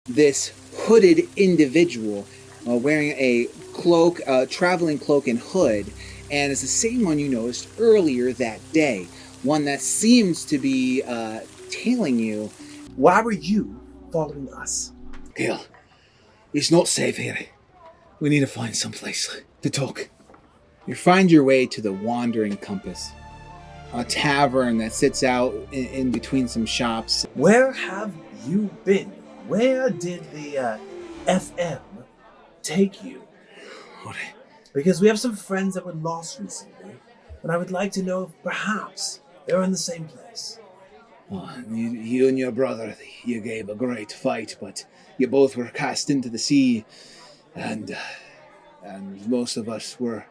this hooded individual wearing a cloak, traveling cloak and hood, and it's the same one you noticed earlier that day. One that seems to be tailing you. Why were you following us? Gil, it's not safe here. We need to find some place to talk. You find your way to the Wandering Compass, a tavern that sits out in between some shops. Where have you been? Where did the FM take you? Because we have some friends that were lost recently, and I would like to know if perhaps they're in the same place. Oh, you and your brother, you gave a great fight, but you both were cast into the sea, and most of us were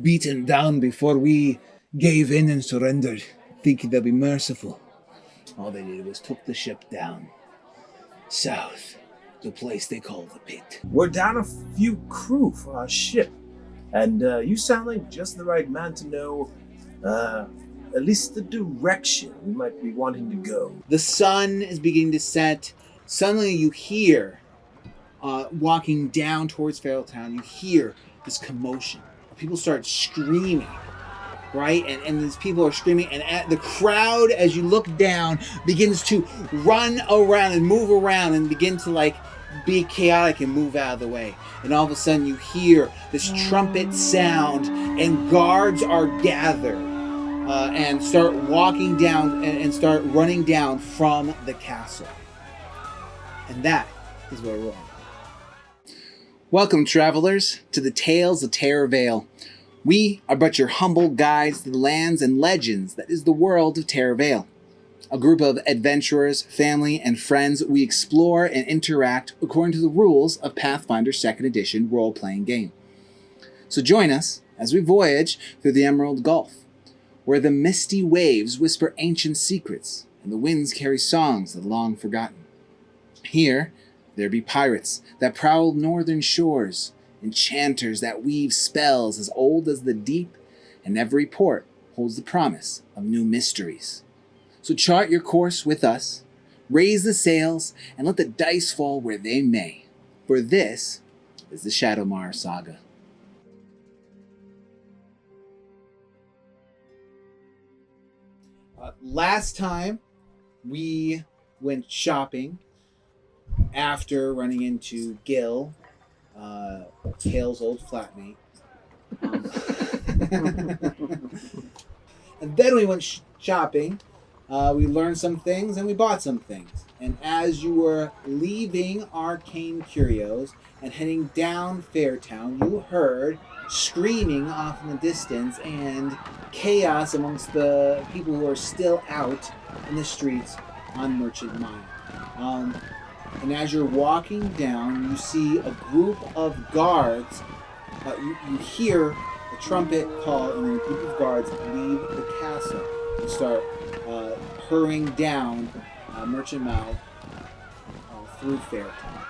beaten down before we gave in and surrendered, thinking they'll be merciful. All they did was took the ship down, south, the place they call the Pit. We're down a few crew for our ship, and you sound like just the right man to know at least the direction we might be wanting to go. The sun is beginning to set. Suddenly you hear, walking down towards Farrelltown, you hear this commotion. People start screaming, right? And these people are screaming, and the crowd, as you look down, begins to run around and move around and begin to be chaotic and move out of the way. And all of a sudden you hear this trumpet sound, and guards are gathered and start walking down and start running down from the castle. And that is where we're rolling. Welcome, travelers, to the Tales of TerraVale. We are but your humble guides to the lands and legends that is the world of TerraVale. A group of adventurers, family, and friends, we explore and interact according to the rules of Pathfinder 2nd Edition role-playing game. So join us as we voyage through the Emerald Gulf, where the misty waves whisper ancient secrets and the winds carry songs that long forgotten. Here, there be pirates that prowl northern shores, enchanters that weave spells as old as the deep, and every port holds the promise of new mysteries. So chart your course with us, raise the sails, and let the dice fall where they may, for this is the Shadowmar Saga. Last time, we went shopping after running into Gil, Kale's old flatmate. And then we went shopping. We learned some things and we bought some things. And as you were leaving Arcane Curios and heading down Fairtown, you heard screaming off in the distance and chaos amongst the people who are still out in the streets on Merchant Mile. And as you're walking down, you see a group of guards. You hear the trumpet call, and then a group of guards leave the castle and start hurrying down Merchant Mile through Fairtown.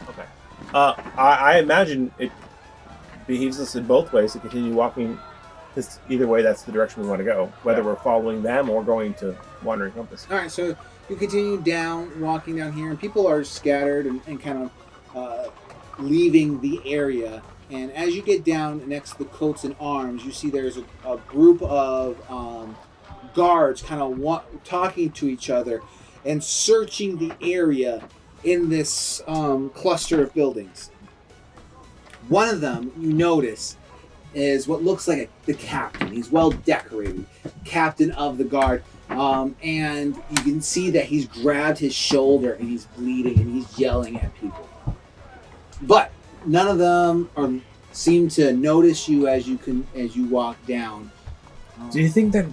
Okay. I imagine it behoves us in both ways to continue walking, because either way, that's the direction we want to go, whether we're following them or going to Wandering Compass. All right, so you continue down, walking down here, and people are scattered and kind of leaving the area. And as you get down next to the coats and arms, you see there's a group of guards kind of talking to each other and searching the area in this cluster of buildings. One of them, you notice, is what looks like the captain. He's well decorated, captain of the guard. And you can see that he's grabbed his shoulder and he's bleeding and he's yelling at people. But none of them seem to notice you as you walk down. Do you think that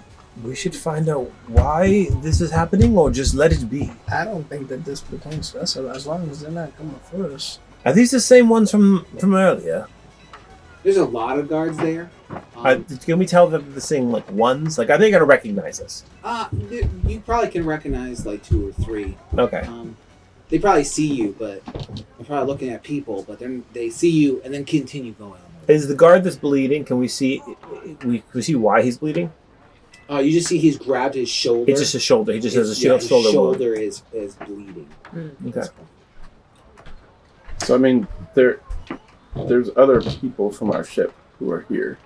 we should find out why this is happening, or just let it be? I don't think that this pertains to us, as long as they're not coming for us. Are these the same ones from earlier? There's a lot of guards there. Can we tell them the same ones? Are they gonna recognize us? You probably can recognize 2 or 3. Okay. They probably see you, but they're probably looking at people. But then they see you and then continue going on. Is the guard that's bleeding? Can we see? We see why he's bleeding? You just see he's grabbed his shoulder. It's just his shoulder. He just has a his shoulder. shoulder is bleeding. Okay. So I mean, there's other people from our ship who are here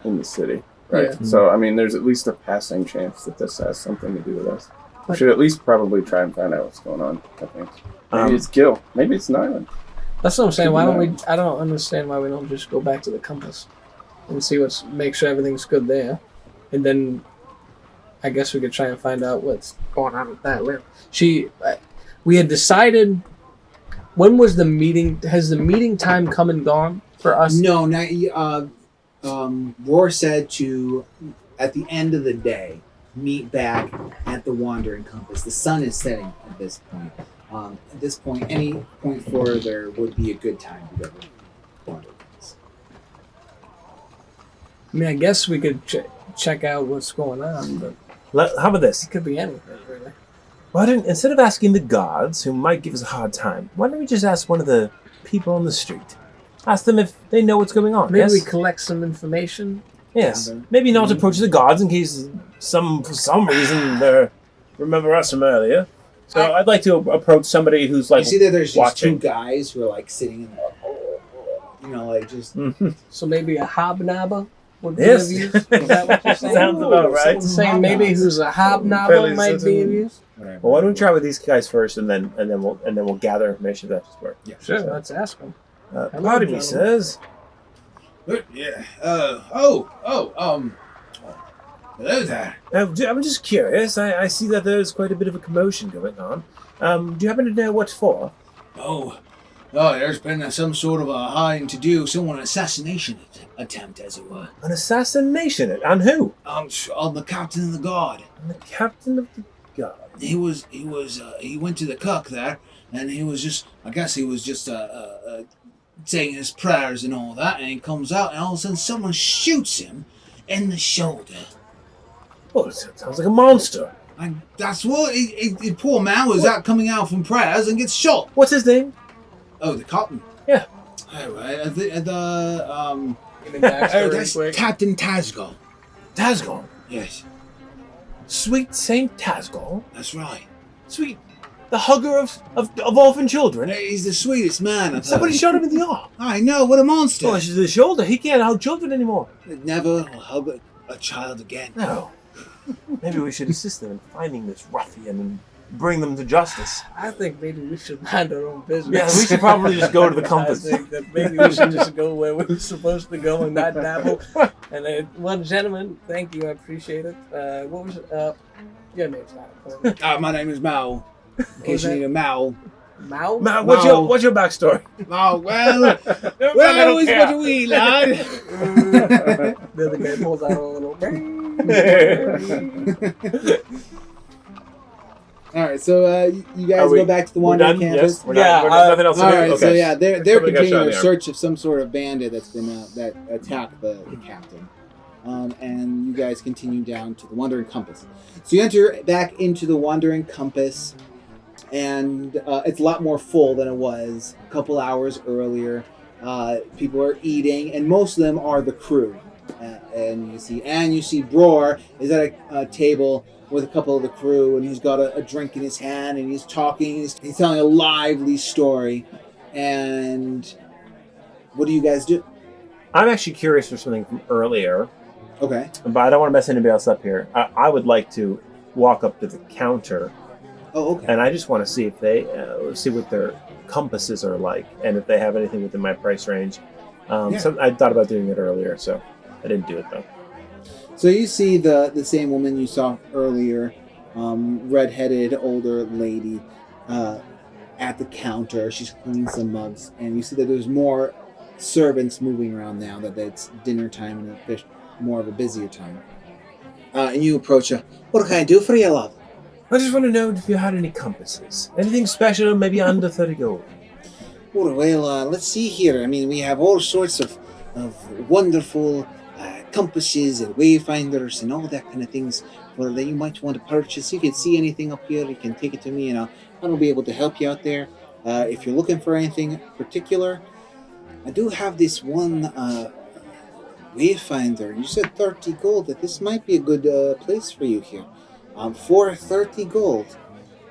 in the city, right? Yeah. So I mean, there's at least a passing chance that this has something to do with us. We should at least probably try and find out what's going on. I think maybe it's Gil, maybe it's Nighlynn. That's what I'm saying. Why don't we? I don't understand why we don't just go back to the compass and see make sure everything's good there, and then I guess we could try and find out what's going on with that. We had decided. When was the meeting? Has the meeting time come and gone for us? No, Roar said to at the end of the day meet back at the Wandering Compass. The sun is setting at this point. At this point, any point further would be a good time to go to the Wandering Compass. I mean, I guess we could check out what's going on, but How about this? it could be anything, really. Why don't, instead of asking the guards, who might give us a hard time, why don't we just ask one of the people on the street? Ask them if they know what's going on. Maybe Yes? we collect some information. Yes. Yeah. Maybe not approach the guards in case for some reason they remember us from earlier. So I'd like to approach somebody who's like You see that there's just watching. two guys who are like sitting in like just So maybe a hobnobber would be Yes. of use. Is that what you're saying? Sounds about right. Saying maybe who's a hobnobber Fairly might be of use. whatever. Well, why don't we try with these guys first, and then we'll gather information if that's work. Yeah. Sure, let's ask them. Hello, Pardon me, gentlemen. sirs. Yeah. Hello there. I'm just curious. I see that there's quite a bit of a commotion going on. Do you happen to know what for? Oh, there's been some sort of a hiding to do, an assassination attempt, as it were. An assassination? On who? On the captain of the guard. On the captain of the guard. He went to the cook there, and he was just saying his prayers and all that, and he comes out, and all of a sudden someone shoots him in the shoulder. Oh, it sounds like a monster. And that's what poor man was out coming out from prayers and gets shot. What's his name? Oh, the captain. Yeah. Anyway, Give me backstory that's quick. Captain Tazgal. Tazgal. Yes, Sweet Saint Tazgal. that's right. Sweet. The hugger of orphan children. He's the sweetest man. I've Somebody heard. shot him in the arm. I know, what a monster. Oh, it's the shoulder. He can't hug children anymore. Never will hug a child again. No. Maybe we should assist them in finding this ruffian and bring them to justice. I think maybe we should mind our own business. Yeah, we should probably just go to the compass. I think that maybe we should just go where we're supposed to go and not dabble. And well, gentlemen, thank you. I appreciate it. What was your name's not important. My name is Mao. In was case you that? need a Mao. Mao? Matt, Wow. what's your backstory? Mao, well, well, it's what a wee lad. The other guy pulls out a little. All right, so you guys Are we- go back to the We're Wandering done? Campus. Yes? We're Yeah, we're nothing else to All do? right, Okay. so yeah, they're Somebody got continuing shot in their the arm. search of some sort of bandit that's been that attacked the captain, and you guys continue down to the Wandering Compass. So you enter back into the Wandering Compass, and it's a lot more full than it was a couple hours earlier. People are eating, and most of them are the crew. And you see Broer is at a table with a couple of the crew, and he's got a drink in his hand, and he's talking. He's telling a lively story. And what do you guys do? I'm actually curious for something from earlier, Okay. but I don't want to mess anybody else up here. I would like to walk up to the counter, Oh, okay. and I just want to see if they see what their compasses are like, and if they have anything within my price range. Yeah. So I thought about doing it earlier, so I didn't do it though. So you see the same woman you saw earlier, red-headed older lady, at the counter. She's cleaning some mugs, and you see that there's more servants moving around now. That it's dinner time and it's more of a busier time. And you approach her. What can I do for you, love? I just want to know if you had any compasses, anything special, maybe under 30 gold. Well, let's see here. I mean, we have all sorts of wonderful compasses and wayfinders and all that kind of things that you might want to purchase. You can see anything up here, you can take it to me, and I'll be able to help you out there. If you're looking for anything particular, I do have this one Wayfinder, you said 30 gold. That this might be a good place for you here. For 30 gold,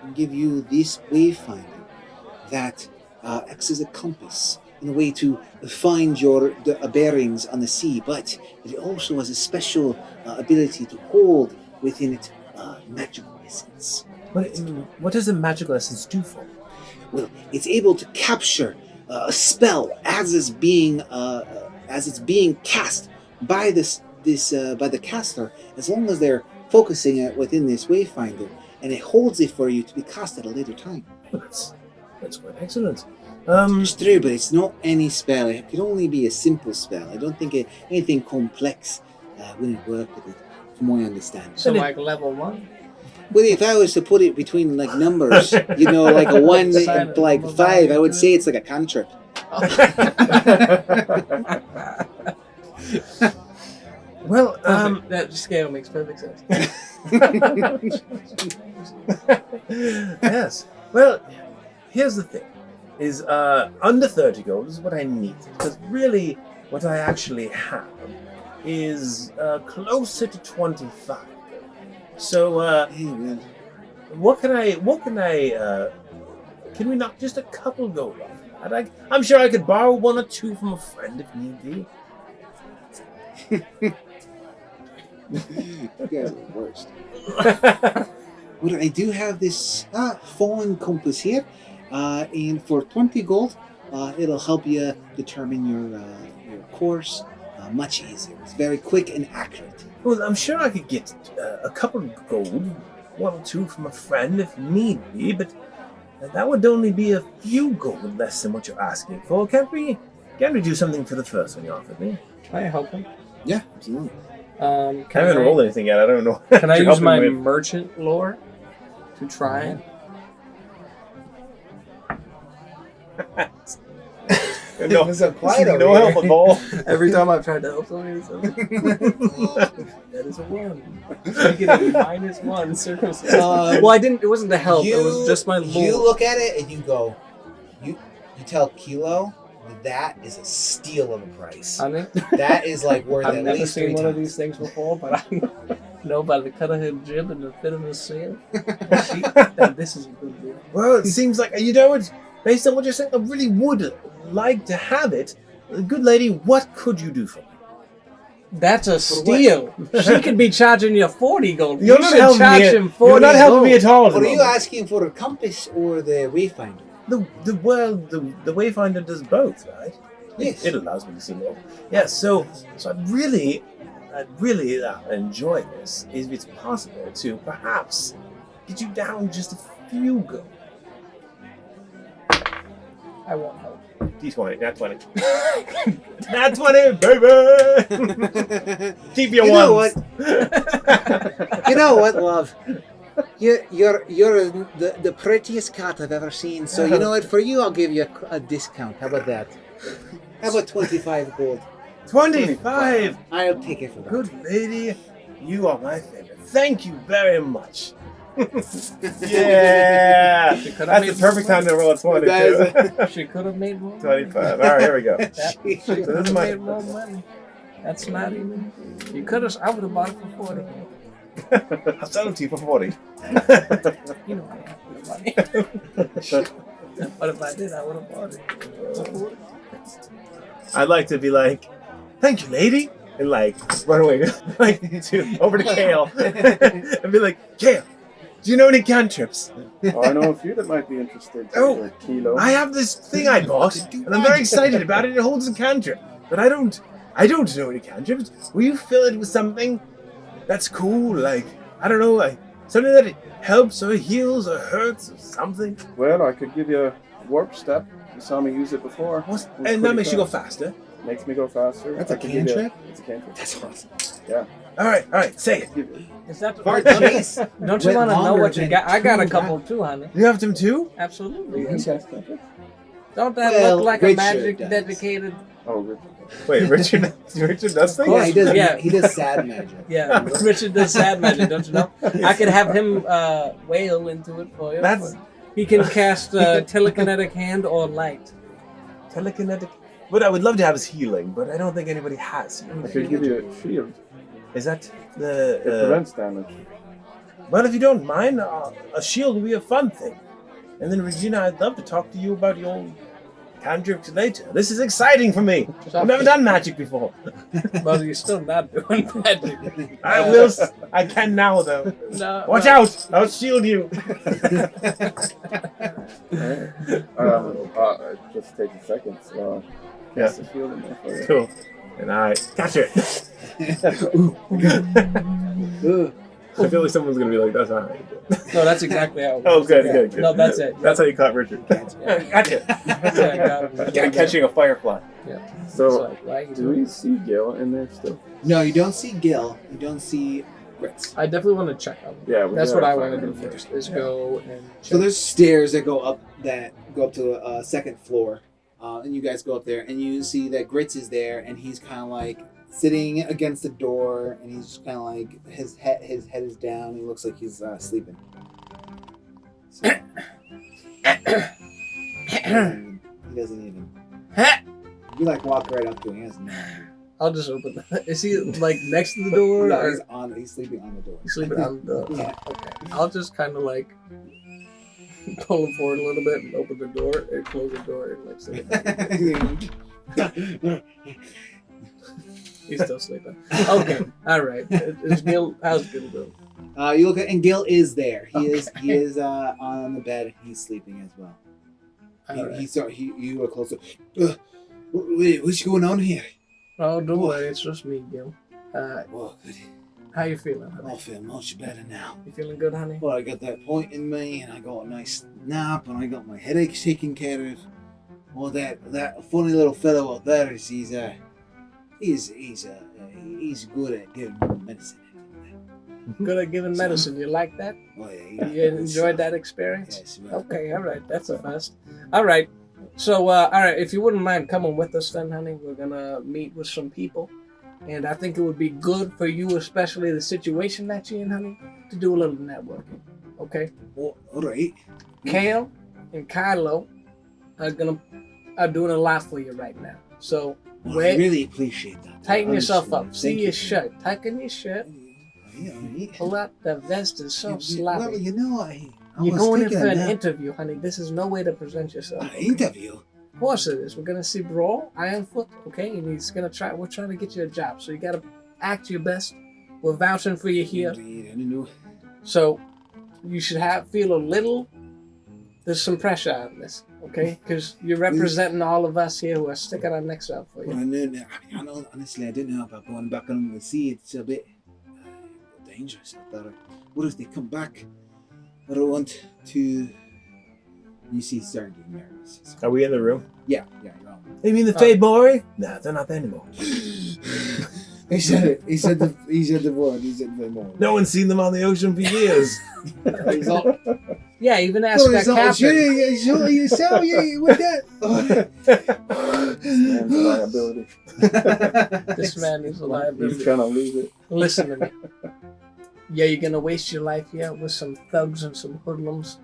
I'll give you this Wayfinder that acts as a compass in a way to find your bearings on the sea, but it also has a special ability to hold within it magical essence. What does the magical essence do for me? Well, it's able to capture a spell as it's being cast by by the caster, as long as they're focusing it within this Wayfinder, and it holds it for you to be cast at a later time. That's quite excellent. It's true, but it's not any spell. It could only be a simple spell. I don't think anything complex wouldn't work with it, from my understanding. So like level 1? Well, if I was to put it between like numbers, like a 1 and like 5, I would say it's like a cantrip. Well, that scale makes perfect sense. Yes. Well, here's the thing: is under 30 gold is what I need, because really, what I actually have is closer to 25 gold. So, can we knock just a couple gold off? I'm sure I could borrow 1 or 2 from a friend if need be. You guys are the worst. Well, I do have this fallen compass here, and for 20 gold, it'll help you determine your course much easier. It's very quick and accurate. Well, I'm sure I could get a couple of gold, 1 or 2 from a friend if need be, but that would only be a few gold less than what you're asking for. Can't we do something for the first one you offered me? Can I help him? Yeah, absolutely. I haven't rolled anything yet. I don't know. Can I use my merchant lore to try it? No, no help at all. Every time I've tried to help somebody, that is a 1. I get a -1 circumstance. Well, I didn't. It wasn't to help. It was just my lore. You look at it and you go, you tell Kilo that is a steal of a price. Honey, that is like worth I've at never least seen 3 one times. of these things before, but I know by the cut of his jib and the fit of his sail that this is a good deal. Well, it seems like based on what you're saying, I really would like to have it. Good lady, what could you do for me? That's a steal. She could be charging you 40 gold. You're You not should helping charge me. him 40 You're not helping me gold. at all. at the What are you moment. asking for, a compass or the Wayfinder? The Wayfinder does both, right? Yes. It allows me to see more. Yes, so I'd really enjoy this if it's possible to perhaps get you down just a few gold. I won't help. D20, not 20. Not 20, baby! Keep your You know ones. You know what, love? You're the prettiest cat I've ever seen. So you know what? For you, I'll give you a discount. How about that? How about 25 gold? 25! I'll take it for that. Good lady, you are my favorite. Thank you very much. Yeah! She could have That's made the perfect more time to roll a 20. That is too. She could have made more. 25. Alright, here we go. She could this is have my- made more money. That's not even. You could have. I would have bought it for 40. I'll sell them to you for 40. You know I have the money. But if I did, I would have bought it for 40. I'd like to be like, thank you, lady. And like, run away. Over to Kale. And be like, Kale, do you know any cantrips? Oh, I know a few that might be interested. Oh, Kilo. I have this thing I bought, and I'm very excited about it. It holds a cantrip. But I don't know any cantrips. Will you fill it with something that's cool? Like, I don't know, like something that helps or heals or hurts or something? Well, I could give you a warp step. You saw me use it before. And that makes you go faster. Makes me go faster. That's I a could give you cantrip? It's a cantrip. That's awesome. Yeah. All right, say it. Is that For dummies. Don't you Went want to know longer what you than got? I got a 2 couple too, honey. You have them too? Absolutely. You guys cantrips? Don't that Well, look like Richard a magic does. dedicated? Oh, Richard. Wait, Richard does things? Yeah, he does. Yeah. He does sad magic. Yeah, Richard does sad magic, don't you know? I could have him wail into it for you. That's He can cast telekinetic hand or light. telekinetic What I would love to have is healing, but I don't think anybody has healing. I could give you a shield. Is that It the... prevents damage. Well, if you don't mind, a shield would be a fun thing. And then, Regina, I'd love to talk to you about your cantrips later. This is exciting for me. I've never done magic before. Well, you're still not doing magic. I can now, though. No, Watch out! I'll shield you. Just take a second. So, Yeah. cast a shield in there for you. Cool. And I catch it. I feel like someone's going to be like, that's not how you do it. No, that's exactly how it Oh, works. good. No, that's it. That's how you caught Richard. Gotcha. Yeah, Catching a firefly. Yeah. So, It's like, why are you do doing we see Gil in there still? No, you don't see Gil. You don't see Grits. I definitely want to check out. Yeah, we That's gotta what I find want to do him first. Is go and check. So there's stairs that go up to a second floor, and you guys go up there, and you see that Grits is there, and he's kind of like sitting against the door, and he's just kind of like his head is down. He looks like he's sleeping. So, he doesn't even. You like walk right up to him. He has no idea. I'll just open the... Is he like next to the door? No, or he's sleeping on the door. he's sleeping on the door? Yeah. Okay. I'll just kind of like pull him forward a little bit and open the door and close the door and like sit down. He's still sleeping. Okay. All right. Is Gil? How's Gil doing? You look at, and Gil is there. He Okay. is on the bed. He's sleeping as well. All right. You are closer. What's going on here? Oh, don't worry. It's just me, Gil. Well, good. How you feeling, I honey? feel much better now. You feeling good, honey? Well, I got that point in me, and I got a nice nap, and I got my headache taken care of. Well, that funny little fellow up there he's good at giving medicine. Good at giving medicine. You like that? Oh, yeah, You enjoyed that experience? Yes, well. Okay, all right. That's a first. All right. So, all right, if you wouldn't mind coming with us then, honey, we're going to meet with some people. And I think it would be good for you, especially the situation that you're in, honey, to do a little networking. Okay? Well, all right. Kale and Kylo are doing a lot for you right now. So, Well, I really appreciate that. tighten yourself up. Honestly, See thank your you. shirt. Tighten your shirt. Yeah, all right. Pull up. The vest is so Well, sloppy. you know, I You're was going in thinking for an that- interview, honey. This is no way to present yourself. An interview? Of course it is. We're gonna see Brawl, Ironfoot, okay? And he's gonna try. We're trying to get you a job, so you gotta act your best. We're vouching for you here, Indeed, I don't know. so you should feel a little. There's some pressure on this, okay? Because you're representing all of us here who are sticking our necks out for Well, you. I know, honestly, I didn't know about going back on the sea. It's a bit dangerous out there. What if they come back? I don't want to. You see, he's starting to get nervous. Are we in the room? Yeah, you're on. You mean the Fade Boy? No, they're not there anymore. He said it. He said the word. He said the word. No one's seen them on the ocean for years. He's all, Yeah, even ask that he's all, captain. you sell you with that. Man's a liability. This man is a He's liability. trying to lose it. Listen to me. Yeah, you're gonna waste your life here with some thugs and some hoodlums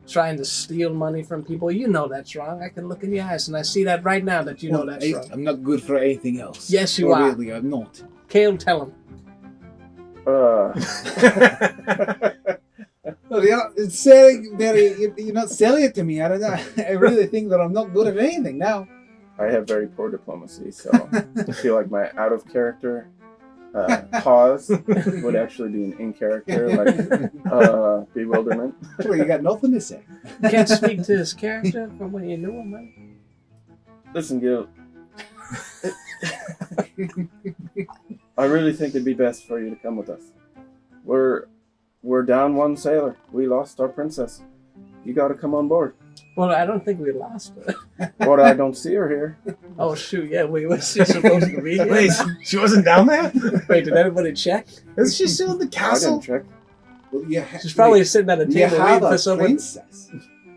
trying to steal money from people. You know that's wrong. I can look in your eyes and I see that right now that you know that's wrong. I'm not good for anything else. Yes, you are. Really, I'm not. Kale, tell him. Well, you're not selling you're not selling it to me. I don't know. I really think that I'm not good at anything now. I have very poor diplomacy, so I feel like my out of character pause would actually be an in character, like bewilderment. Well, you got nothing to say. You can't speak to his character from when you knew him, man. Listen, Gil. I really think it'd be best for you to come with us. We're down one sailor. We lost our princess. You got to come on board. Well, I don't think we lost her. But I don't see her here. Oh, shoot, yeah, wait, was she supposed to be here? Wait, she wasn't down there? Wait, did everybody check? Is she still in the I castle? didn't check. Well, She's probably sitting at a you table have waiting a for someone. princess.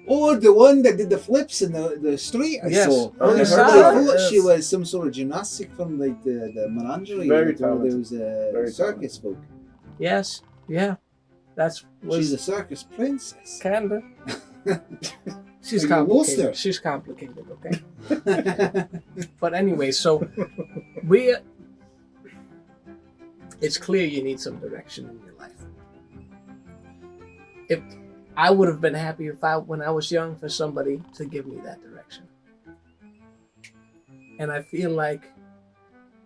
Or the one that did the flips in the street. I Yes. saw. Oh, I you saw thought her? she was some sort of gymnastic from like the menagerie. Very There talented. was Very circus folk. Yes, yeah. That's She's was a circus princess. kinda. She's Are you complicated. Worcester? She's complicated, okay? But anyway, so it's clear you need some direction in your life. If I would have been happy when I was young, for somebody to give me that direction. And I feel like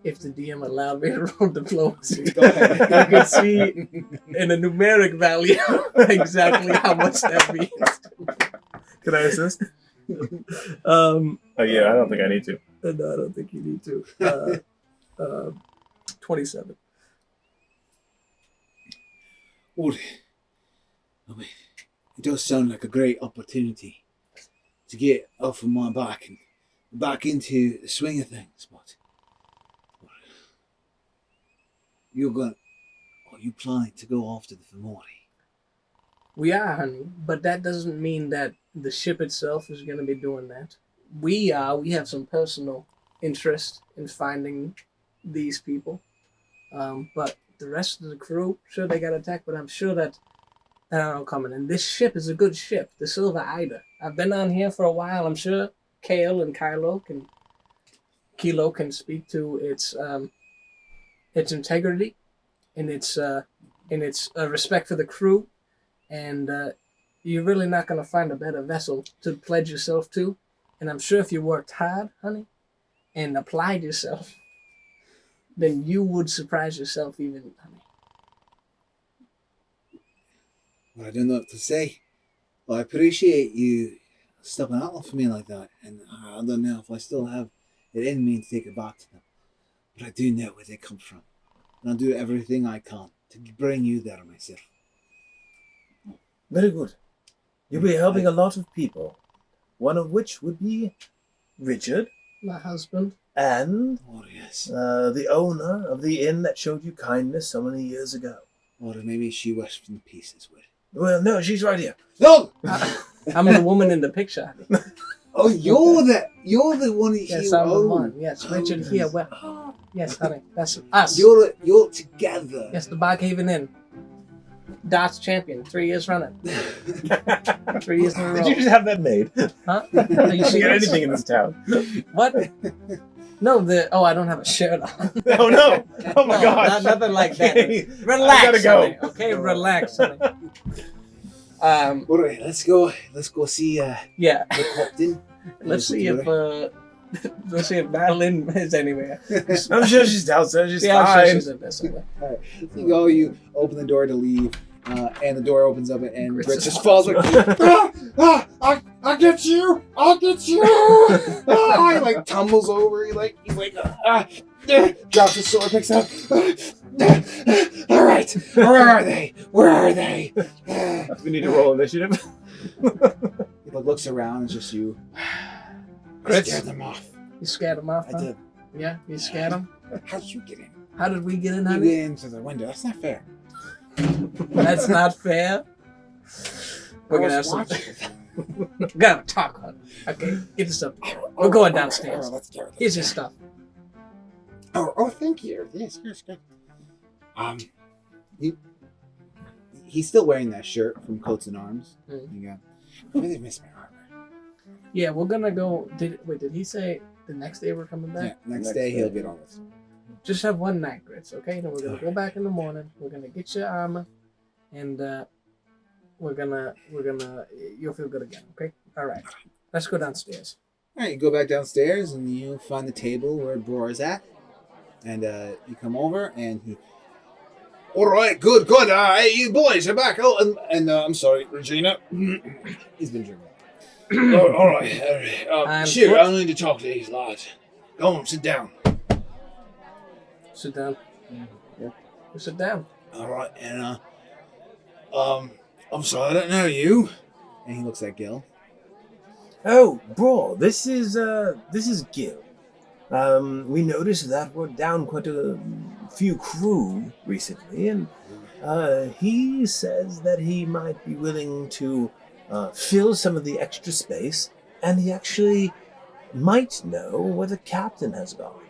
if the DM allowed me to roll diplomacy, I could see in a numeric value exactly how much that means. Can I assist? Oh yeah, I don't think I need to. No, I don't think you need to. 27. Well, I mean, it does sound like a great opportunity to get off of my back and back into the swing of things, but are you planning to go after the Fomori? We are, honey, but that doesn't mean that the ship itself is going to be doing that. We have some personal interest in finding these people. But the rest of the crew, sure, they got attacked, but I'm sure that they're not coming. And this ship is a good ship, the Silver Ida. I've been on here for a while. I'm sure Kale and Kilo can speak to its integrity and its respect for the crew. And you're really not going to find a better vessel to pledge yourself to. And I'm sure if you worked hard, honey, and applied yourself, then you would surprise yourself even, honey. Well, I don't know what to say. Well, I appreciate you stepping out for me like that. And I don't know if I still have it in me to take it back to them. But I do know where they come from. And I'll do everything I can to bring you there myself. Very good. You'll be helping a lot of people. One of which would be Richard. My husband. And Oh, yes. the owner of the inn that showed you kindness so many years ago. Or maybe she was from the pieces with. Well, no, she's right here. No! I'm the woman in the picture, honey. Oh, you're the one that Yes, you I'm the own. one. Yes, Richard here. Well, yes, honey. That's us. You're together. Yes, the Boghaven Inn. Darts champion, 3 years running. 3 years in a row. Did you just have that made? Huh? Are you You can get serious? anything in this town. What? No, I don't have a shirt on. Oh no! Oh my No, gosh! nothing like that. Okay. Relax, I gotta go. honey. Okay, relax, honey. All right, let's go see Yeah. the captain. Let's see if Nighlynn is anywhere. I'm sure she's downstairs. She's Yeah, I'm fine. sure she's in there somewhere. All right, so you go. You open the door to leave, and the door opens up, and Chris Rich is just falls like, I get you, I'll get you. He like tumbles over. He drops his sword, picks up. All right, where are they? We need to roll initiative. He looks around. It's just you. I Chris. scared them off. You scared him off, I huh? did. Yeah, you scared him? How'd you get in? How did we get in, You honey? get into the window. That's not fair. That's not fair. We're gonna have some. We gotta talk, honey. Okay, get this stuff. We're going downstairs. Let's go. Here's your stuff. Oh, thank you. Yes, good. He's still wearing that shirt from Coats and Arms. Mm. Yeah. I really miss my armor. Yeah, we're gonna go. Did he say the next day we're coming back? Yeah, next Next day he'll day. get all this. Just have one night, Grits, okay? Then we're gonna go back in the morning. We're gonna get your armor, and we're gonna you'll feel good again, okay? All right, let's go downstairs. All right, you go back downstairs and you find the table where Broar's at, and you come over and he. All right, good. Hey, you boys are back. Oh, and I'm sorry, Regina. He's been drinking. All right. Sure, I need to talk to these lads. Go on, sit down. Sit down. Yeah. You sit down. All right, and I'm sorry, I don't know you. And he looks at Gil. Oh, bro, this is Gil. We noticed that we're down quite a few crew recently, and he says that he might be willing to fill some of the extra space, and he actually might know where the captain has gone.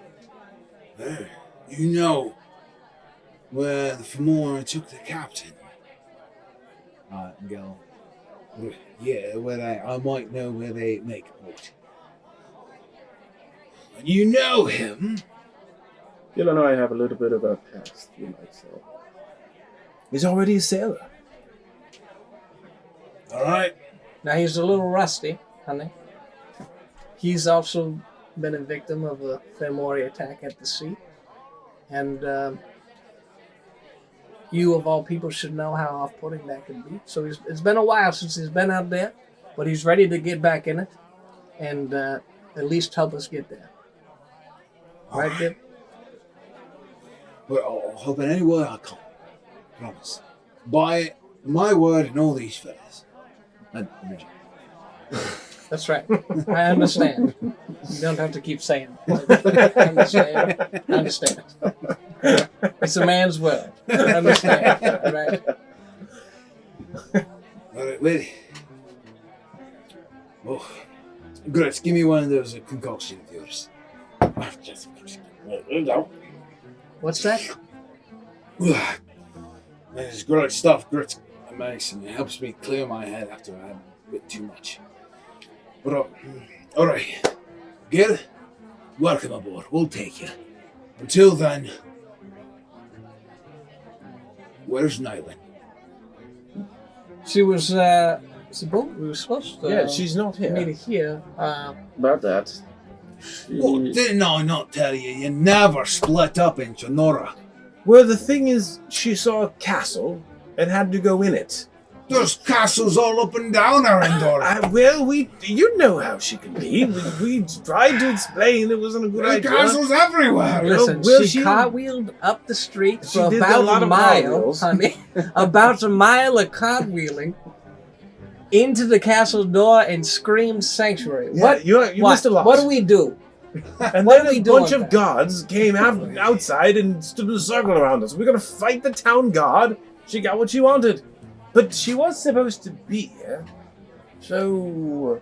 Hey, you know where the Fomori took the captain? Gil. Yeah, well, I might know where they make port. And you know him? Gil and I have a little bit of a past, you might say. He's already a sailor. All right. Now he's a little rusty, honey. He's also been a victim of a Fomori attack at the sea. And you, of all people, should know how off-putting that can be. So it's been a while since he's been out there, but he's ready to get back in it and at least help us get there. Right, Gib? Well, I'll help in any way I can. Promise. By my word and all these fellas. That's right. I understand. You don't have to keep saying it. I understand. It's a man's world. I understand. Right? All right, ready? Oh, Gretz, give me one of those concoctions of yours. What's that? It's great stuff. Gretz amazing. It helps me clear my head after I have a bit too much. But all right, Gil, welcome aboard. We'll take you. Until then, where's Nighlynn? She was we were supposed to. Yeah, she's not here. Meet here. About that. Oh, didn't I not tell you? You never split up in Sonora. Well, the thing is, she saw a castle and had to go in it. There's castles all up and down Arendor. Well, you know how she can be. We tried to explain it wasn't a good There's idea. castles everywhere. Listen, well, she cartwheeled up the street She for did a about lot a of mile, cartwheels. honey. About a mile of cartwheeling into the castle door and screamed sanctuary. Yeah, What? you what? missed a lot. What do we do? And What then are we a doing bunch of then? guards came outside and stood in a circle around us. We're gonna fight the town guard. She got what she wanted. But she was supposed to be here. So...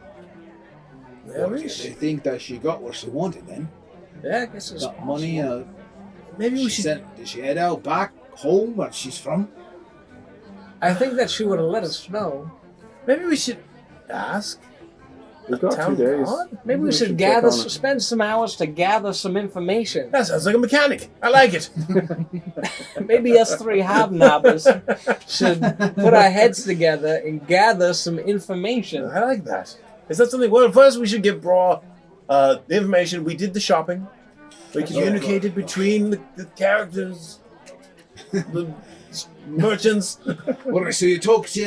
Where Well, is they she? think that she got what she wanted then. Yeah, I guess it's Got money. Maybe we should... Did she head out back home where she's from? I think that she would have let us know. Maybe we should ask. We've got Town 2 days. guard? Maybe we should check on it. spend some hours to gather some information. That sounds like a mechanic. I like it. Maybe us three hobnobbers should put our heads together and gather some information. I like that. Is that something? Well, first we should give Bra the information. We did the shopping. We communicated between the characters, the merchants. Well, so you talk to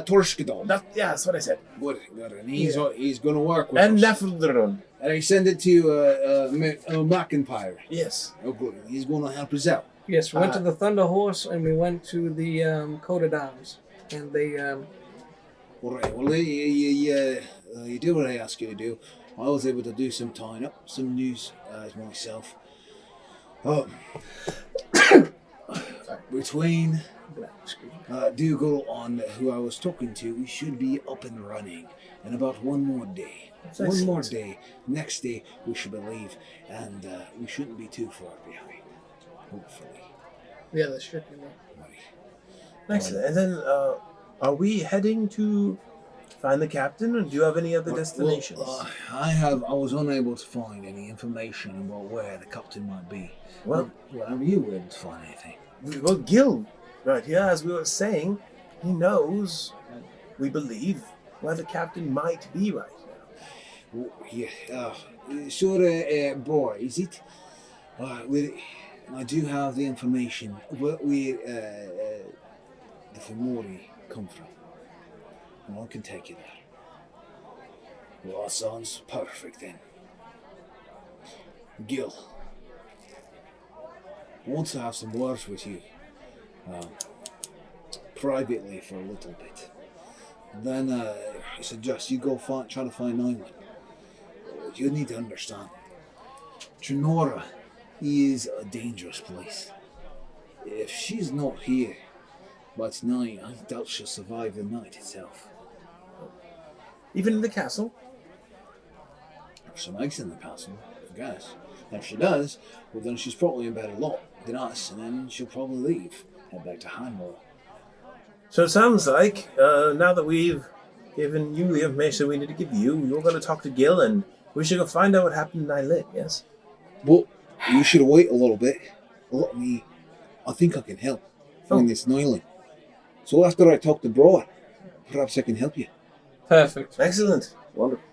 Torshkadon. Yeah, that's what I said. Good. And he's going to work with And us. Nefldrun. And he send it to McIntyre. Yes. Oh, good. He's going to help us out. Yes, we went to the Thunder Horse and we went to the Coat of Arms. And they, All right. Well, you do what I ask you to do. I was able to do some tying up, some news myself. Between Dougal on who I was talking to, we should be up and running in about one more day. One more day. Next day we should leave, and we shouldn't be too far behind. Hopefully. yeah, the ship, you know. Excellent. And then, are we heading to find the captain, or do you have any other destinations? I was unable to find any information about where the captain might be. Well, have you were able to find anything? Well, Gil, right here, as we were saying, he knows, we believe, where the captain might be right now. Boy, is it? I do have the information where the Fomori come from. And I can take you there. Well, that sounds perfect then. Gil, I want to have some words with you. Privately for a little bit. Then I suggest you go try to find Nighlynn. You need to understand. Trinora is a dangerous place. If she's not here by tonight, I doubt she'll survive the night itself. Even in the castle? If she makes it in the castle, I guess. If she does, well then she's probably in better lot than us, and then she'll probably leave, head back to Heimwall. So it sounds like, now that we've given you the information we need to give you. You're going to talk to Gil, and we should go find out what happened to Nighlynn, yes? Well, you should wait a little bit. I think I can help find this Nighlynn. So after I talk to Broad, perhaps I can help you. Perfect. Excellent. Wonderful.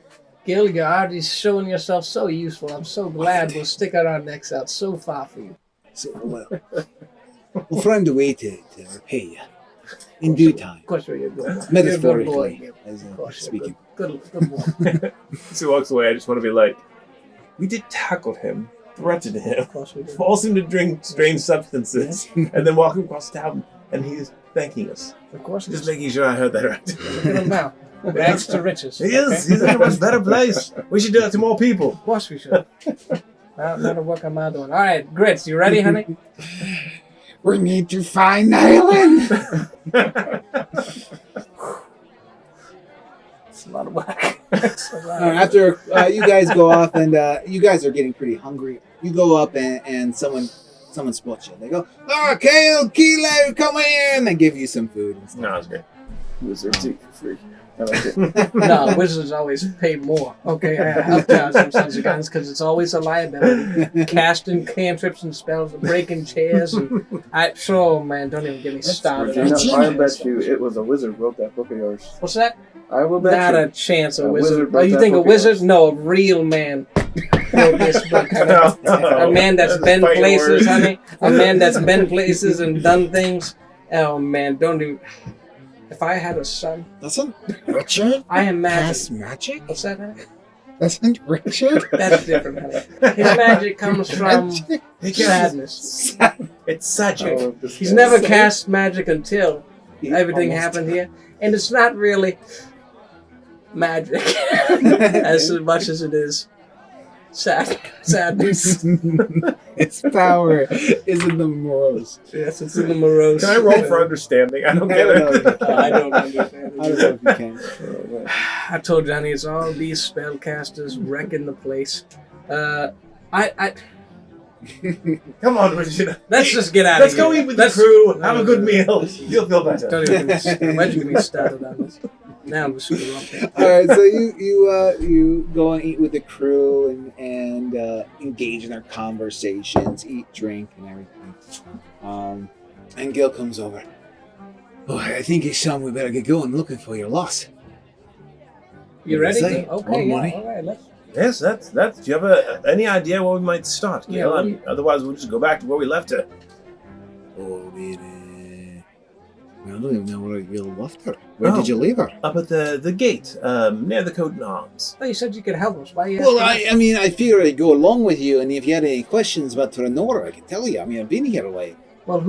Gil, you're already showing yourself so useful. I'm so glad we'll stick out our necks out so far for you. So, we'll find a way to repay you in due time. Of course, you're good. Metaphorically, You're a good boy, Gil. as Of course, you're speaking. Good boy. As he walks away, I just want to be like, we did tackle him, threaten him, Of course we do. force him to drink strange substances, and then walk him across town, and he's thanking us. Of course, Just making sure I heard that right. look at him now. Rags to riches. He is. He's in a much better place. We should do that to more people. Of course we should. Not a work am I doing. All right, Grits, you ready, honey? We need to find Nighlynn. It's a lot of work. It's a lot of work. After you guys go off and you guys are getting pretty hungry, you go up and someone spots you. They go, Kale, Kilo, come here, and they give you some food and stuff. No, that's great. Wizards eat for free. I like it. No, wizards always pay more. Okay, I help out some Sons of Guns because it's always a liability. Casting cantrips and spells, breaking chairs, and man, don't even get me started. Regina, I bet you it was a wizard wrote that book of yours. What's that? I will bet Not you. a chance. A A wizard. wizard Oh, wrote you that think a book of wizard? yours. No, a real man wrote this book. Honey. A man that's been Fighting places, words. honey. A man that's been places and done things. Oh man, don't do. If I had a son, Doesn't Richard I imagine. cast magic? What's that, honey? Doesn't Richard? That's different, honey. His magic comes from sadness. It's Sajik. Oh, this He's guy. never cast magic until everything happened here, and it's not really magic as much as it is sadness. Its power is in the morals. Yes, it's in the morose. Can I roll for understanding? I don't get it. I don't understand. I don't know if you can. I told Johnny it's all these spellcasters wrecking the place. Come on, Regina. Let's just get out Let's of here. go eat with the crew. Have a good meal. You'll feel better. Don't even get me started on this. Now I'm just screwed up. All right, so you go and eat with the crew and engage in their conversations, eat, drink, and everything. And Gil comes over. Oh, I think it's time we better get going looking for your loss. You ready? Say, Okay, more yeah, money? all right, let's. Yes, that's. Do you have any idea where we might start, Yeah, Gil? what do you- Otherwise, we'll just go back to where we left it. Oh, I don't even know where you left her. Where Oh. did you leave her? Up at the gate, near the Coat and Arms. Oh, you said you could help us. Why are you Well, asking us? I mean, I figured I'd go along with you, and if you had any questions about Terranora, I could tell you. I mean, I've been here a while. Well,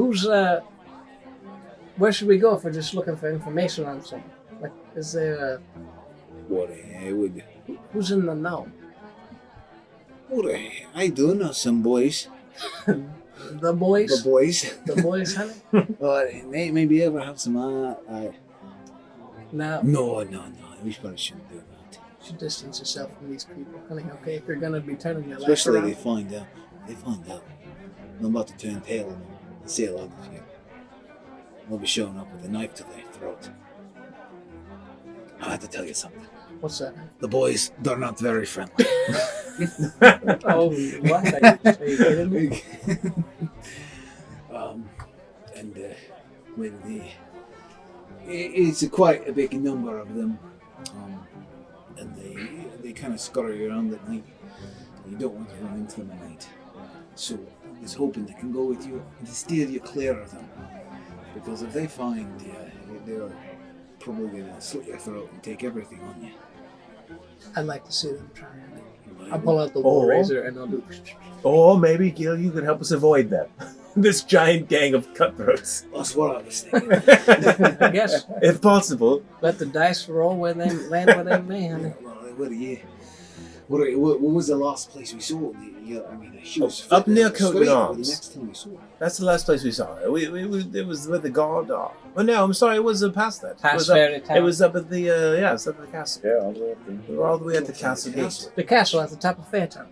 where should we go if we're just looking for information on something? Like, is there, What I would... who's in the know? What I do know some boys. The boys? The boys. The boys, honey? But they maybe ever have some... No, No. We probably shouldn't do that. you should distance yourself from these people, honey, okay? If you're going to be turning your life Especially around. they find out. I'm about to turn tail on them and sail out of here. I'll be showing up with a knife to their throat. I have to tell you something. What's that? The boys, they're not very friendly. Oh, what? Are you kidding me? It's quite a big number of them, and they kind of scurry around at night. You don't want to run into them at night. So I was hoping they can go with you and to steer you clear of them, because if they find you, they're probably gonna slit your throat and take everything on you. I'd like to see them try it. I'll pull out the war razor and I'll do. Or maybe, Gil, you could help us avoid them. This giant gang of cutthroats. That's what I was thinking. I guess. If possible. Let the dice roll where they land where they may, honey. What was the last place we saw? She was Up near Coat straight and the Arms. next time we saw her. That's the last place we saw it. It was with the guard. Oh no, I'm sorry, it was past that. Past it Fairy Town. It was up at the it was up at the castle. Yeah, all the way up there. We were all the way at the castle gate. The castle at the top of Fairtown.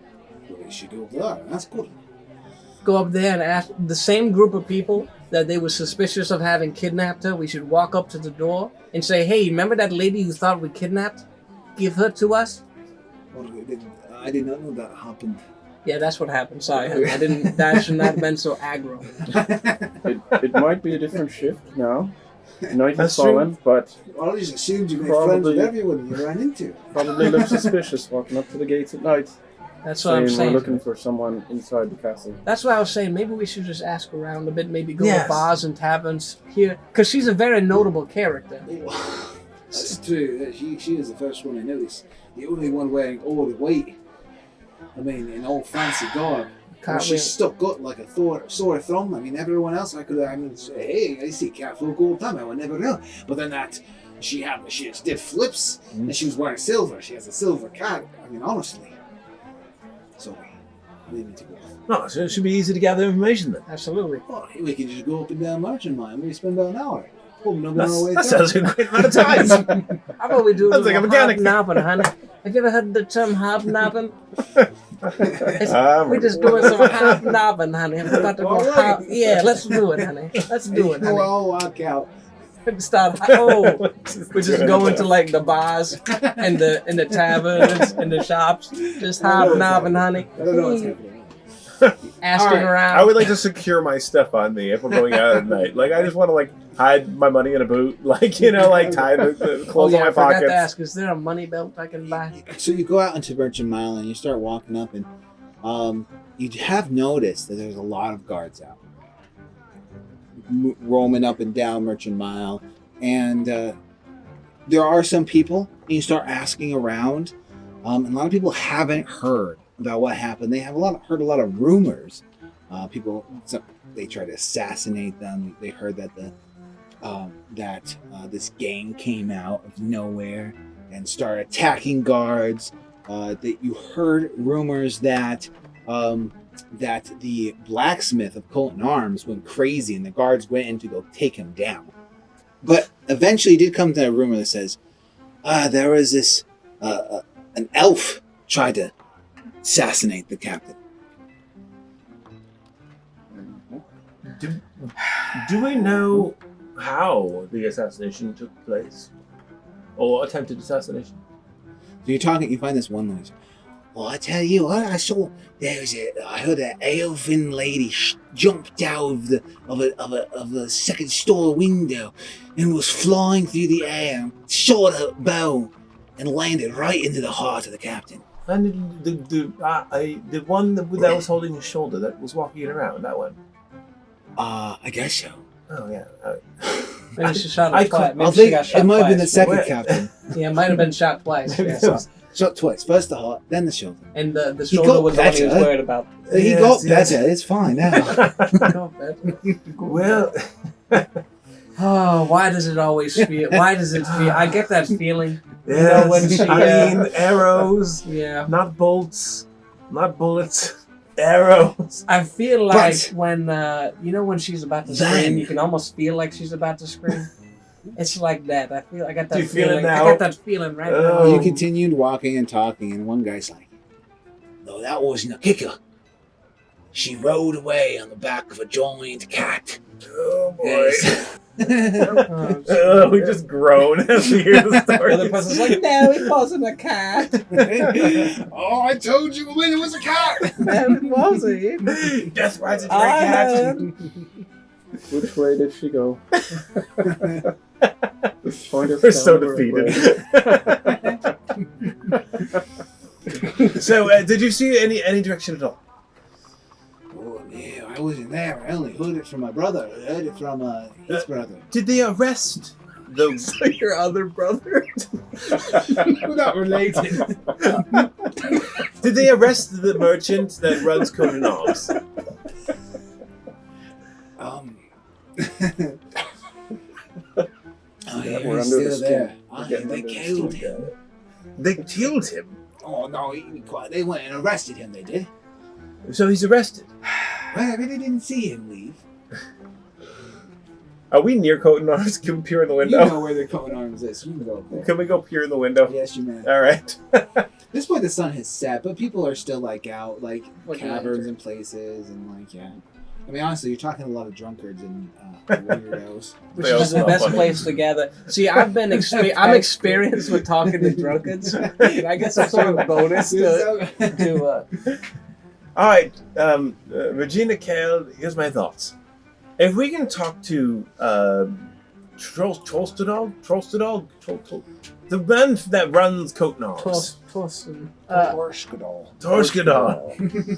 Well, we should go up there. That's good. Go up there and ask the same group of people that they were suspicious of having kidnapped her, we should walk up to the door and say, "Hey, remember that lady you thought we kidnapped? Give her to us." Well, I did not know that happened. Yeah, that's what happened. Sorry, I didn't. That should not have been so aggro. It might be a different shift now. Night has That's true. fallen, but I just assumed you made friends with Probably- everyone you ran into. probably look suspicious walking up to the gates at night. That's what I'm We're saying. looking for someone inside the castle. That's what I was saying. Maybe we should just ask around a bit. Maybe go Yes. to bars and taverns here, because she's a very notable character. That's true. She is the first one I noticed. The only one wearing all the weight. I mean, in all fancy garb. Can't She's we- stuck up like a sore thumb. I mean, everyone else I could say, hey, I see catfolk all the time. I would never know. But then that she did flips and she was wearing silver. She has a silver cat. I mean, honestly. Sorry, I didn't mean to go off. No, so it should be easy to gather information then. Absolutely. Oh, we can just go up and down Merchant Mine. We spend about an hour. Hope no way That sounds like a great amount of time. How about we do Sounds like a mechanic. hobnobbing, honey? Have you ever heard the term hobnobbing? Ah, We're just doing some hobnobbing, honey. I'm about to go All right. Yeah, let's do it, honey. Let's do it, honey. I'll walk out. Start. We just go into like the bars and the taverns and the shops, just hobnobbing, honey. I don't know what's happening. Asking All right. around. I would like to secure my stuff on me if we're going out at night. Like, I just want to, like, hide my money in a boot. Like, you know, like, tie the Oh clothes yeah, on I my forgot pockets. to ask. Is there a money belt I can buy? So you go out into Merchant Mile and you start walking up, and you have noticed that there's a lot of guards out, roaming up and down Merchant Mile, and there are some people. And you start asking around, and a lot of people haven't heard about what happened. They have heard a lot of rumors. They try to assassinate them. They heard that this gang came out of nowhere and started attacking guards. That you heard rumors that the blacksmith of Colton Arms went crazy and the guards went in to go take him down. But eventually, it did come to a rumor that says there was this an elf tried to assassinate the captain. Do we know how the assassination took place? Or attempted assassination? So you find this one noise. Well, I tell you what, I heard an elfin lady jumped out of the second story window and was flying through the air, shot her bow, and landed right into the heart of the captain. And the one that was holding his shoulder, that was walking around, that one? I guess so. Oh, yeah. Maybe she shot I him twice. could- Maybe I she think got shot it might have been the twice. second Wait. captain. Yeah, it might have been shot twice. Maybe Yeah. so. Shot twice. First the heart, then the shoulder. And the He shoulder got was the one he was better. worried about. He Yes, got yes. better. It's fine now. Well, Oh, why does it always feel? Why does it feel? I get that feeling. yes, when she, I mean, arrows, Yeah. not bolts, not bullets, arrows. I feel like But- when when she's about to Then- scream, you can almost feel like she's about to scream. It's like that. I got that Do you feel it feeling. now? I got that feeling right Oh. now. You continued walking and talking, and one guy's like, "No, that wasn't a kicker. She rode away on the back of a giant cat." Oh boy. Yes. We just groan as we hear the The story. other person's like, "No, it wasn't a cat. Oh, I told you when it was a cat. It wasn't." Death rides a I great cat. heard. Which way did she go? Point us We're down so the right defeated. way. So, did you see any direction at all? Oh, yeah, I wasn't there. I only heard it from my brother. I heard it from his brother. Did they arrest the? So your other brother? We're not related. Did they arrest the merchant that runs Conan Arms? Oh, yeah, We're he's under the still skin. there. We're Oh, getting they under the killed skin. him. They killed him. Oh, no, they went and arrested him, they did. So he's arrested. Well, I really didn't see him leave. Are we near Conan Arms? Can we peer in the You window? know where the Cohen Arms is. You can go up there. Can we go peer in the window? Yes, you may. All right. At this point, the sun has set, but people are still like out, like Like caverns and places, and like yeah. I mean, honestly, you're talking to a lot of drunkards and weirdos. Which They all is the smell best funny. place to gather. See, I'm experienced with talking to drunkards. I guess I'm sort of bonus to All right, Regina Kale, here's my thoughts. If we can talk to Trollstadog, the man that runs Coatnars. Torsten. Torskadal.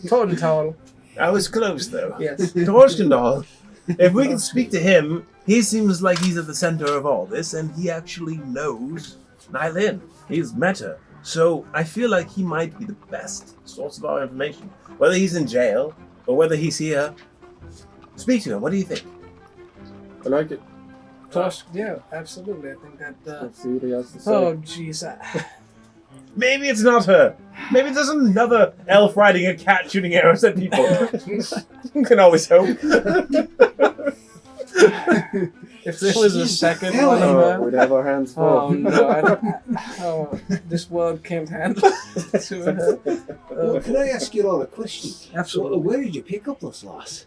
Total. I was close though. Yes. Torskadal. If we can speak to him, he seems like he's at the center of all this, and he actually knows Nighlynn. He's met her. So I feel like he might be the best source of our information. Whether he's in jail or whether he's here, speak to him. What do you think? I like it. Yeah, absolutely. I think that. Let's see what he has to say. Oh, jeez. Maybe it's not her. Maybe there's another elf riding a cat shooting arrows at people. You can always hope. If there was a second hell one of Oh, that. we'd have our hands full. Oh no! This world can't handle it. Well, can I ask you all a question? Absolutely. Where did you pick up this loss?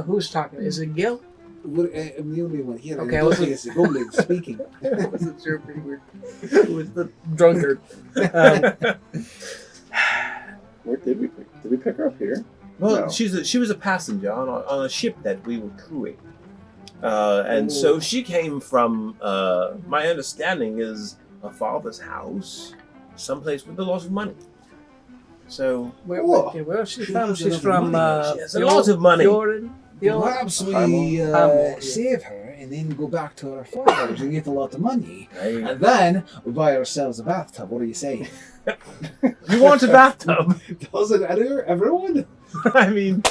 Who's talking? Is it Gil? What, the only one here. Okay, I I don't wasn't- think it's the goblin speaking. I wasn't sure if we were. Who was the drunkard? Where did we pick her up here? Well, No. she was a passenger on a ship that we were crewing. And so she came from, my understanding is her father's house, someplace with a lot of money. So, Where is she She from? has She's enough from. money. She has a lot of money. Perhaps we Heimel. save her and then go back to our fathers and get a lot of money. Hey, And then we buy ourselves a bathtub. What do you say? you want a bathtub? Doesn't everyone? I mean,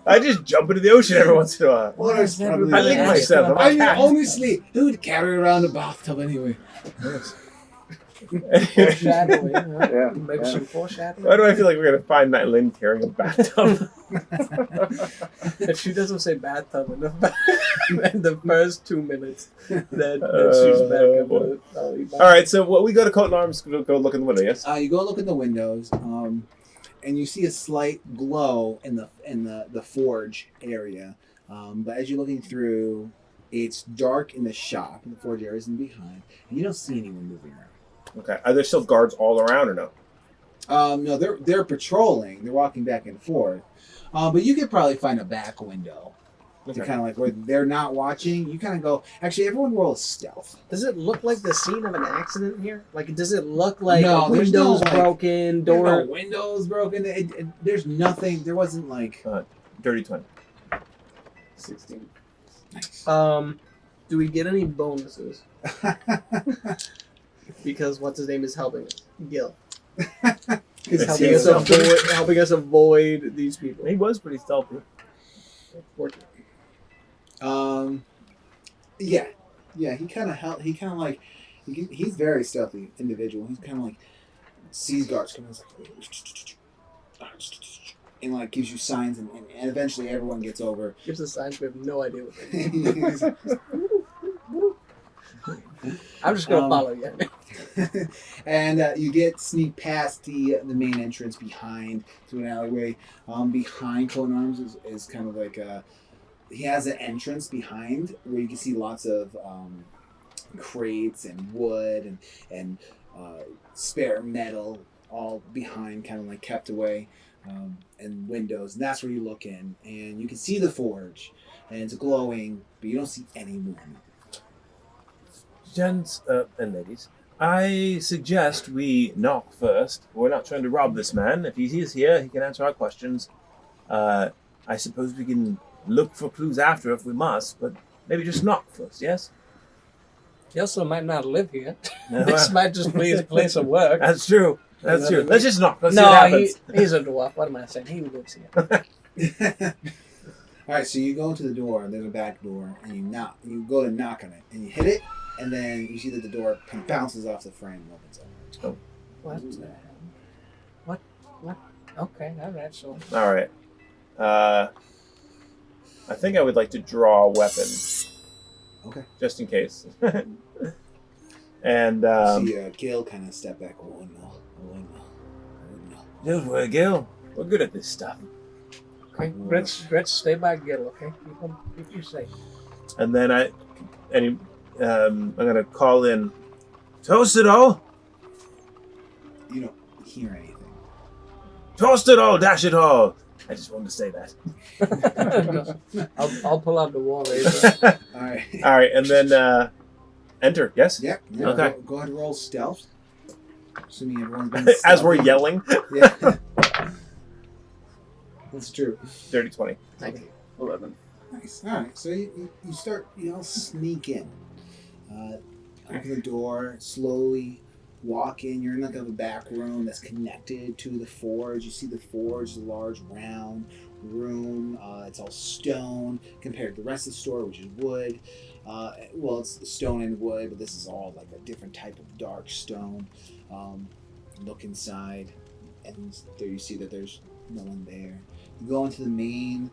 I just jump into the ocean every once in a while. Well, it's probably I lick the- myself. I'm a I mean, cat. honestly, who would carry around a bathtub anyway? Foreshadowing. Huh? Yeah. Maybe some foreshadowing. Why do I feel like we're going to find Nighlynn carrying a bathtub? If she doesn't say bathtub in the first 2 minutes, then she's back up. Boy. All right, so what we go to Coat Arms, go look in the window, yes? You go look in the windows, and you see a slight glow in the forge area. But as you're looking through, it's dark in the shop, and the forge area isn't behind, and you don't see anyone moving around. Okay, are there still guards all around or no? No, they're patrolling. They're walking back and forth. But you could probably find a back window to Okay. kind of like where they're not watching. You kind of go. Actually, everyone roll stealth. Does it look like the scene of an accident here? Like, does it look like No, a there's no, windows like- broken, There door? are no windows broken. There's nothing. There wasn't like. Dirty 20. 16. Nice. Do we get any bonuses? Because what's his name is helping us, Gil. He's Yes, helping us avoid these people. He was pretty stealthy. Yeah. He kind of helped. He kind of like. He's very stealthy individual. He's kind of like sees guards coming. He's like, and like gives you signs, and eventually everyone gets over. Gives us signs. We have no idea what they mean. I'm just gonna follow you. And you sneak past the main entrance behind to an alleyway. Behind Coat Arms is kind of like he has an entrance behind where you can see lots of crates and wood and spare metal all behind, kind of like kept away, and windows. And that's where you look in, and you can see the forge, and it's glowing, but you don't see any movement. Gents and ladies, I suggest we knock first. We're not trying to rob this man. If he is here, he can answer our questions. I suppose we can look for clues after if we must, but maybe just knock first, yes? He also might not live here. No, This might just be his place of work. That's true. That's true. Let's just knock. Let's see No, what happens. he's a dwarf. What am I saying? He lives here. All right, so you go into the door, and there's a back door, and you knock. You go to knock on it, and you hit it, and then you see that the door kind of bounces off the frame and opens up. What the hell? What? Okay, alright, so. All right. I think I would like to draw a weapon. Okay. Just in case. And You see Gil kind of step back. Oh no. don't worry, Gil. We're good at this stuff. Okay, Grits, stay by Gil, okay? Keep you safe. And then I'm gonna call in. Toast it all. You don't hear anything. Toast it all. Dash it all. I just wanted to say that. I'll pull out the wall laser. All right. All right, and then enter. Yes. Yeah. Okay. Go ahead and roll stealth. Assuming everyone's been As we're stealthy. yelling. Yeah. That's true. Dirty 20. Thank you. 11. Nice. All right. So you start, sneak in. Open the door, slowly walk in. You're in like a back room that's connected to the forge. You see the forge is a large round room. It's all stone compared to the rest of the store, which is wood. Well, it's stone and wood, but this is all like a different type of dark stone. Look inside, and there you see that there's no one there. You go into the main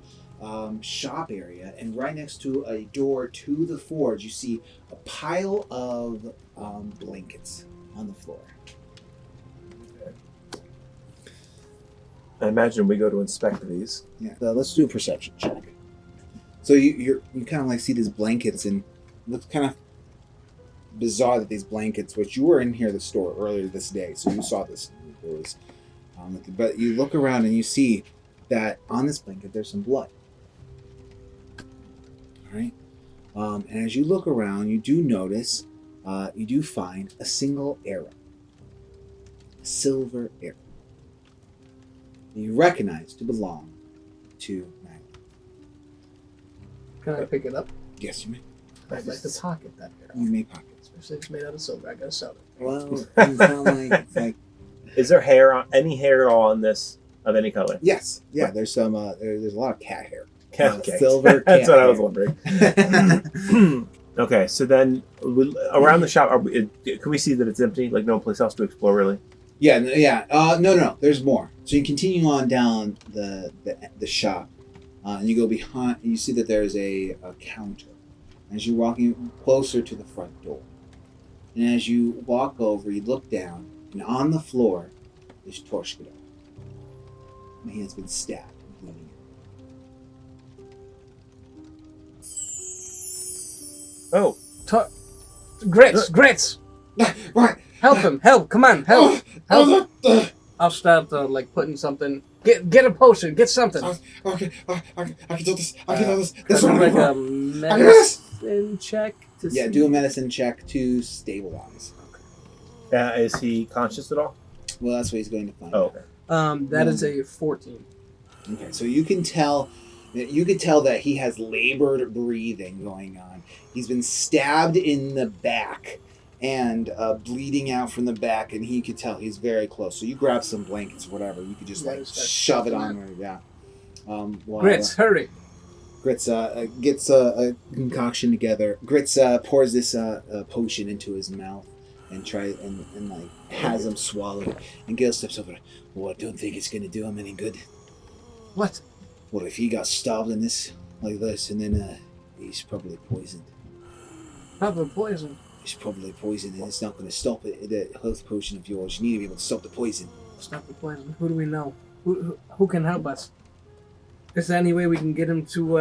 shop area, and right next to a door to the forge, you see a pile of blankets on the floor. I imagine we go to inspect these. Yeah, let's do a perception check. So you kind of like see these blankets, and it looks kind of bizarre that these blankets, which you were in here the store earlier this day, so you saw this. It was, but you look around and you see that on this blanket there's some blood. All right, and as you look around, you do notice, you do find a single arrow, a silver arrow. You recognize to belong to Nighlynn. Can I pick it up? Yes, you may. I'd like to pocket that arrow. You may pocket. Especially if it's made out of silver. I gotta sell it. Well, it's not like Is there any hair on this of any color? yes, yeah. There's some. There's a lot of cat hair. Okay. Silver. That's cat what I was hair. wondering. Okay, so then around the shop, can we see that it's empty? Like no place else to explore, really? Yeah. No. There's more. So you continue on down the shop, and you go behind. And you see that there's a counter. As you're walking closer to the front door, and as you walk over, you look down, and on the floor is Torshkadar. And he has been stabbed, bleeding. Oh, Grits! Right. Help him! Come on! Help! I'll start putting something. Get a potion. Get something. Okay. I can do this. I can do this. This one. like a medicine check to see. Do a medicine check to stabilize. is he conscious at all? Well, that's what he's going to find. Oh, okay. That is a 14. Okay, so you can tell that he has labored breathing going on. He's been stabbed in the back and bleeding out from the back, and he could tell he's very close. So you grab some blankets or whatever. You could just shove it on there. Yeah. Grits, hurry! Grits gets a concoction together. Grits pours this potion into his mouth and tries and has him swallow it. And Gil steps over. Well, I don't think it's gonna do him any good. What? Well, if he got stabbed in this like this, and then he's probably poisoned. Probably poison. He's probably poisoned, and it's not gonna stop it. The health potion of yours. You need to be able to stop the poison. Stop the poison. Who do we know? Who can help us? Is there any way we can get him to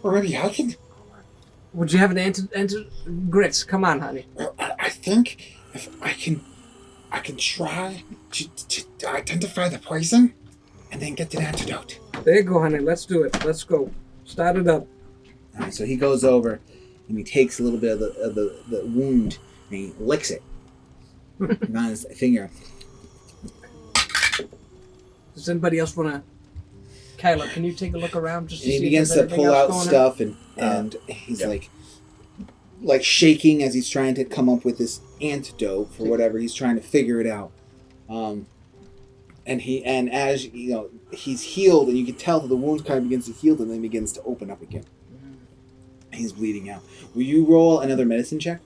Or maybe I can. Would you have an Grits? Come on, honey. Well, I think if I can try to identify the poison, and then get the antidote. There you go, honey. Let's do it. Let's go. Start it up. All right, so he goes over and he takes a little bit of the wound and he licks it on his finger. Does anybody else want to? Kyla, can you take a look around just to And he see begins if to there's anything pull else out going stuff and he's like shaking as he's trying to come up with this antidote for whatever he's trying to figure it out. And as you know, he's healed, and you can tell that the wound kind of begins to heal, and then begins to open up again. He's bleeding out. Will you roll another medicine check?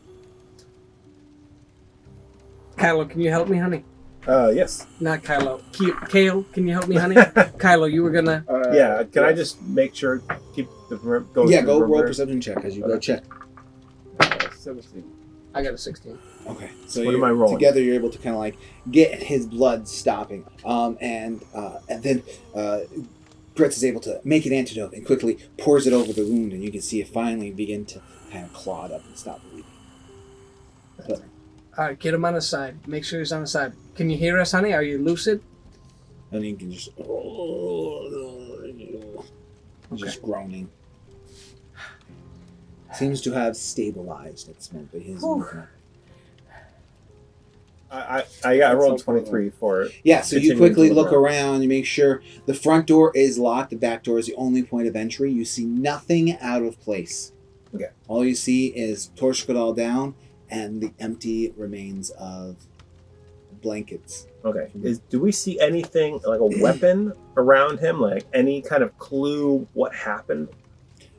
Kylo, can you help me, honey? Yes. Not Kylo. Kale, can you help me, honey? Kylo, you were gonna. Yeah. Can I just make sure keep the going? Yeah, go roll perception check as you go check. 17. I got a 16. Okay, so What am I rolling? together you're able to kind of like get his blood stopping, and then Gritz is able to make an antidote and quickly pours it over the wound, and you can see it finally begin to kind of clot up and stop bleeding. But, All right, get him on the side. Make sure he's on the side. Can you hear us, honey? Are you lucid? and you can just groaning. Seems to have stabilized at this moment, but his movement. I rolled 23 for it. Yeah, so you Continuing quickly to look around, you make sure the front door is locked, the back door is the only point of entry. You see nothing out of place. Okay. All you see is Torshkadal down and the empty remains of blankets. Okay. Do we see anything like a weapon around him? Like any kind of clue what happened?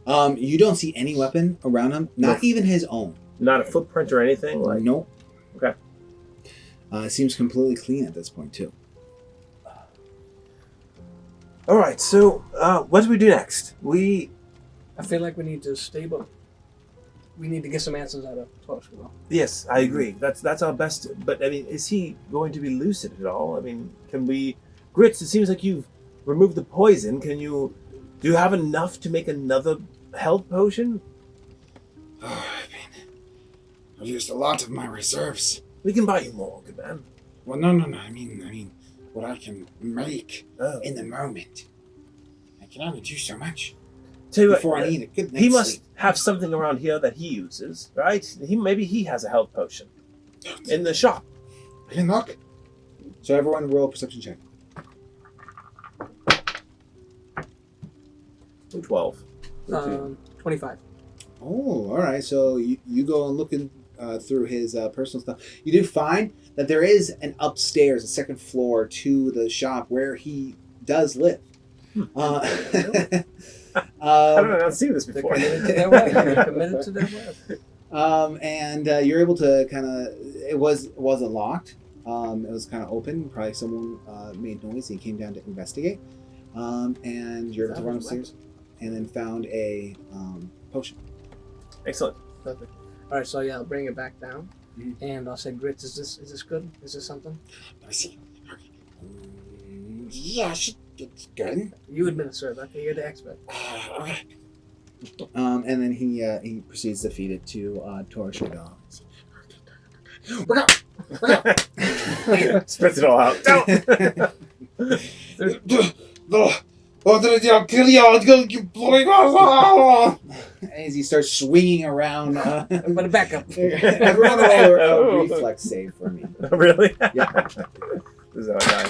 You don't see any weapon around him, not even his own. Not a footprint or anything? Like Nope. Okay. It seems completely clean at this point, too. All right. So, what do we do next? I feel like we need to stable. We need to get some answers out of Torshkadal. Yes, I agree. That's our best. But I mean, is he going to be lucid at all? I mean, can we? Grits, it seems like you've removed the poison. Do you have enough to make another health potion? I've used a lot of my reserves. We can buy you more, good man. Well, no. I mean, what I can make in the moment. I can only do so much Tell you before what, I need a good night's he must sleep. have something around here that he uses, right? Maybe he has a health potion in the shop. Can look. So everyone roll a perception check. 12. 25. Oh, all right. So you go and looking through his personal stuff. You do find that there is an upstairs, a second floor to the shop where he does live. I don't know. I've seen this They're before. committed to their way. They're committed to their way. And you're able to kind of. It wasn't locked. It was kind of open. Probably someone made noise and came down to investigate. And you're able to run upstairs, and then found a potion. Excellent. Perfect. All right, so yeah, I'll bring it back down, Mhm. and I'll say, Grits, is this good? Is this something? Let me see. Yeah, it's good. You administer it. Okay, you're the expert. Okay. And then he proceeds to feed it to Torshkadal. Spits it all out. As he starts swinging around, But back up. everyone roll a reflex save for me. Really? Yeah. This is how I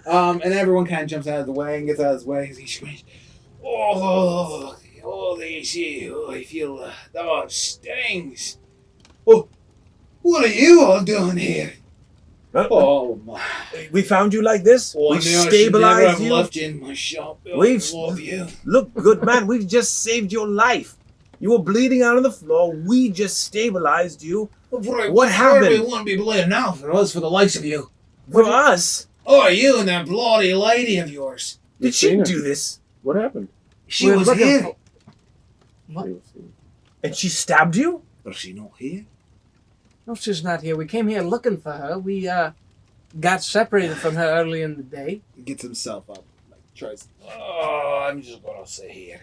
die. And everyone kind of jumps out of the way and gets out of his way as he screams, they see. I feel that stings. Oh, what are you all doing here? Oh my! We found you like this. Oh, We've I should never stabilized have you. left you in my shop. Oh, We've- I love you. Look, good man, we've just saved your life. You were bleeding out on the floor. We just stabilized you. What happened? We wouldn't be bleeding out if it was for the likes of you. For us? Oh, you and that bloody lady of yours. Did she do this? What happened? She We're was looking here. for- What? And she stabbed you? Was she not here? No, she's not here. We came here looking for her. We got separated from her early in the day. He gets himself up, like tries. Oh, I'm just gonna sit here.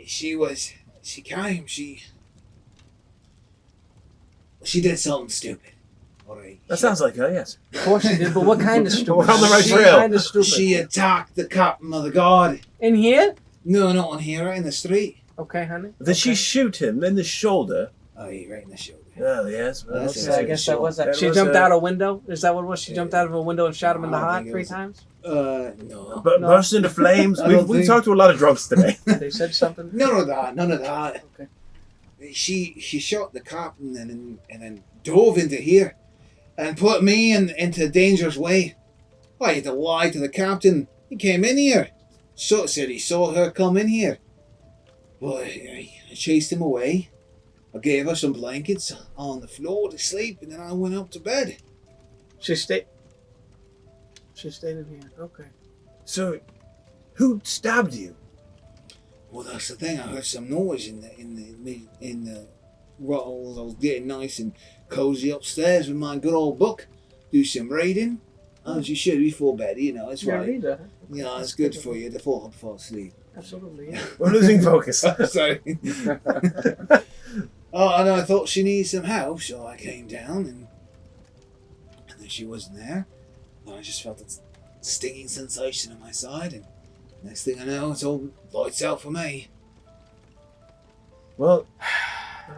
She came, she did something stupid. Alright. That sounds like her, yes. Of course she did, but what kind of stupid? We're on the right What trail. kind of stupid? She attacked the captain of the guard. In here? No, not on here, right in the street. Okay, honey. Did she shoot him in the shoulder? Oh, right in the shoulder. Oh, yes. Well, That's Okay, I guess that was that. That She was jumped a- out a window? Is that what it was? She jumped out of a window and shot him in the I don't heart think it 3 was- times? No. But No. burst into flames. I don't We've think- talked to a lot of drunks today. They said something? None of that. Okay. She shot the captain and then dove into here and put me into danger's way. I had to lie to the captain. He came in here. So said he saw her come in here. Well, I chased him away. I gave her some blankets on the floor to sleep, and then I went up to bed. She stayed in here. Okay. So, who stabbed you? Well, that's the thing. I heard some noise in the rottles. I was getting nice and cozy upstairs with my good old book. Do some reading. As you should before bed, you know, it's You're a right. reader. You know, it's good for you to fall asleep. Absolutely. Yeah. We're losing focus. Sorry. Oh, and I thought she needed some help, so I came down and then she wasn't there. And I just felt a stinging sensation on my side, and next thing I know, it's all lights out for me. Well,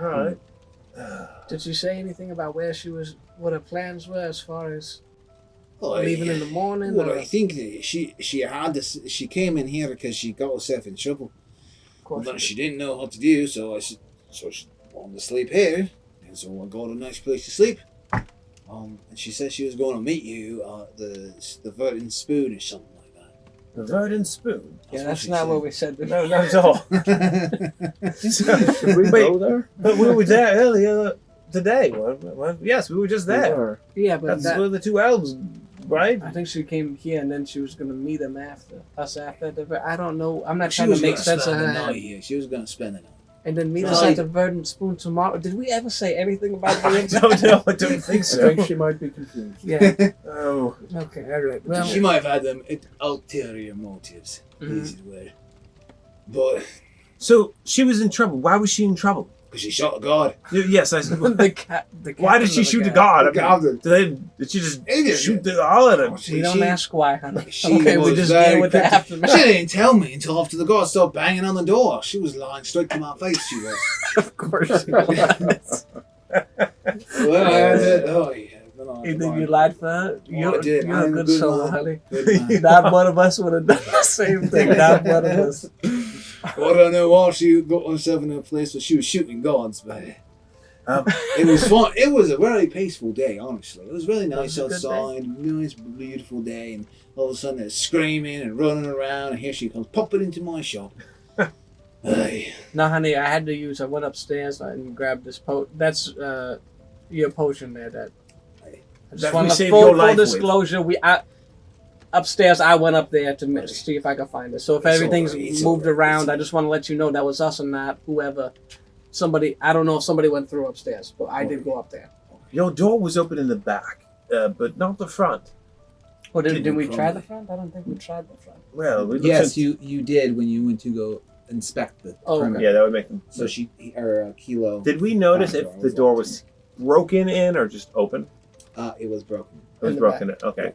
all right. Did she say anything about where she was, what her plans were as far as Well, leaving in the morning? Well, or? I think that she had this. She came in here because she got herself in trouble. Of course But she she didn't know what to do, so she wanted to sleep here, and so I got a nice place to sleep. And she said she was going to meet you at the Verdant Spoon or something like that. The Verdant Spoon. Yeah, what that's she not said. what we said. No, not at all. Should we Wait. go there? But we were there earlier today. Well, yes, we were just there. Or- Yeah, but That's where the two elves, right? I think she came here and then she was going to meet him after. I don't know. I'm not She trying was to make gonna sense of spend the her. night here. She was going to spend the night. And then meet No, us I- at the Verdant Spoon tomorrow. Did we ever say anything about I the don't know. I don't think I so. think she might be confused. Yeah. Oh, Okay. All right. Well, She might have had them ulterior motives. Mhm. Easy word. But so she was in trouble. Why was she in trouble? because she shot a guard. Yes, I. the Why did she shoot the god? Did she just Idiot. shoot the all at him? We don't ask why, honey. She Okay, we was just very deal with the cryptic. aftermath. She didn't tell me until after the guard started banging on the door. She was lying straight to my face. She was. Of course. She was. Well, I did. Oh yeah. You think you lied for her? I did. You're I'm a a good good soul, man. honey. Good man. Not one of us would have done the same thing. Not one of us. I don't know why she got herself in a place where she was shooting guards, but it was fun. It was a very peaceful day, honestly. It was really nice That was a good outside, nice, beautiful day, and all of a sudden they're screaming and running around, and here she comes popping into my shop. Aye. No, honey, I had to use. I went upstairs and grabbed this That's your potion there. That I just That want we to saved full your life with. disclosure. Upstairs, I went up there to see if I could find it. So if It's everything's all right, it's moved all right, around, it's I just want to let you know that was us and not whoever. Somebody, I don't know if somebody went through upstairs, but I did go up there. Your door was open in the back, but not the front. Or did we Probably. try the front? I don't think we tried the front. Well, we looked Yes, at- you did when you went to go inspect the Oh, okay. perimeter. Yeah, that would make them. So Kilo. Did we notice Back if door the was door open. was broken in or just open? It was broken. It was In the broken in. Okay.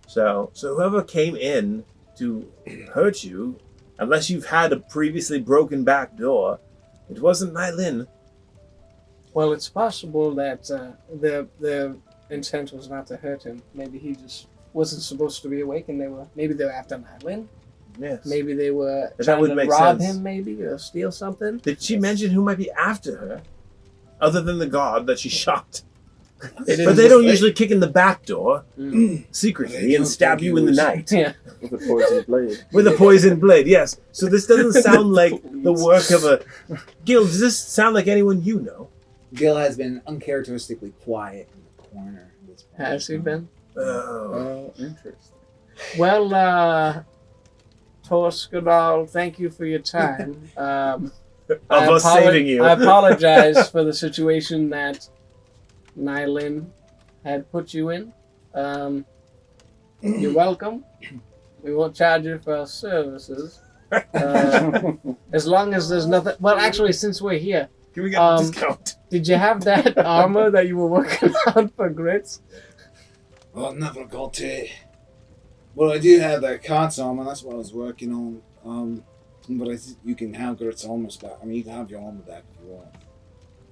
So whoever came in to hurt you, unless you've had a previously broken back door, it wasn't Nighlynn. Well, it's possible that their intent was not to hurt him. Maybe he just wasn't supposed to be awake, and maybe they were after Nighlynn. Yes. Maybe they were That trying would to make rob sense. him, maybe, or steal something. Did she mention who might be after her, other than the god that she shot? They But they don't usually kick in the back door Mm. secretly They and don't stab think you it in the was- night Yeah. With a poison blade. with a poison blade. Yes. So this doesn't sound like the work of a Gil. Does this sound like anyone you know? Gil has been uncharacteristically quiet in the corner. at this point. Has he been? Oh. Oh, interesting. Well, Torskadal, thank you for your time. Of us saving you. I apologize for the situation that Nighlynn had put you in. You're welcome. We won't charge you for our services. As long as there's nothing... Well, actually, since we're here, Can we get a discount? did you have that armor that you were working on for Grits? Well, I never got to it. Well, I do have that cat's armor. That's what I was working on. But you can have Gert's armor back. I mean, you can have your armor back if you want.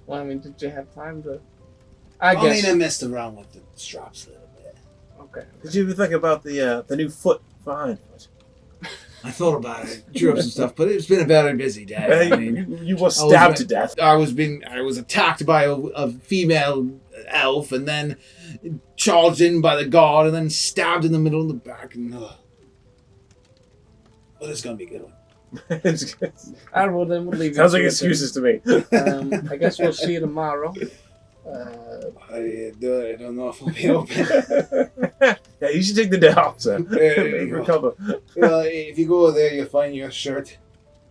Well, I mean, did you have time to... I guess... mean, I messed around with the straps a little bit. Okay. Did you ever think about the new foot behind it? I thought about it, drew up some stuff, but it's been a very busy day. I mean, you were stabbed to death. I was attacked by a female elf, and then charged in by the guard, and then stabbed in the middle of the back. And but it's gonna be a good one. All right, well, then we'll leave Sounds you like to it excuses to me. then. I guess we'll see you tomorrow. I don't know if I'll be open. Yeah, you should take the day off, sir. There you go. Recover. If you go there, you'll find your shirt.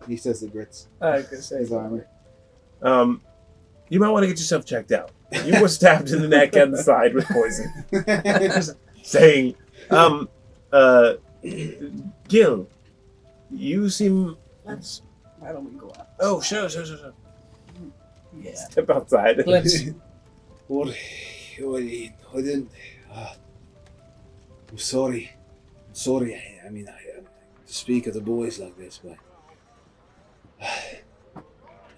He says the Grits. I could say His armor. You might want to get yourself checked out. You were stabbed in the neck and the side with poison. Saying, Gil, you seem... Why don't we go out? Oh, sure. Yeah. Step outside. Let's. What? I didn't. I'm sorry. I mean, to speak of the boys like this, but I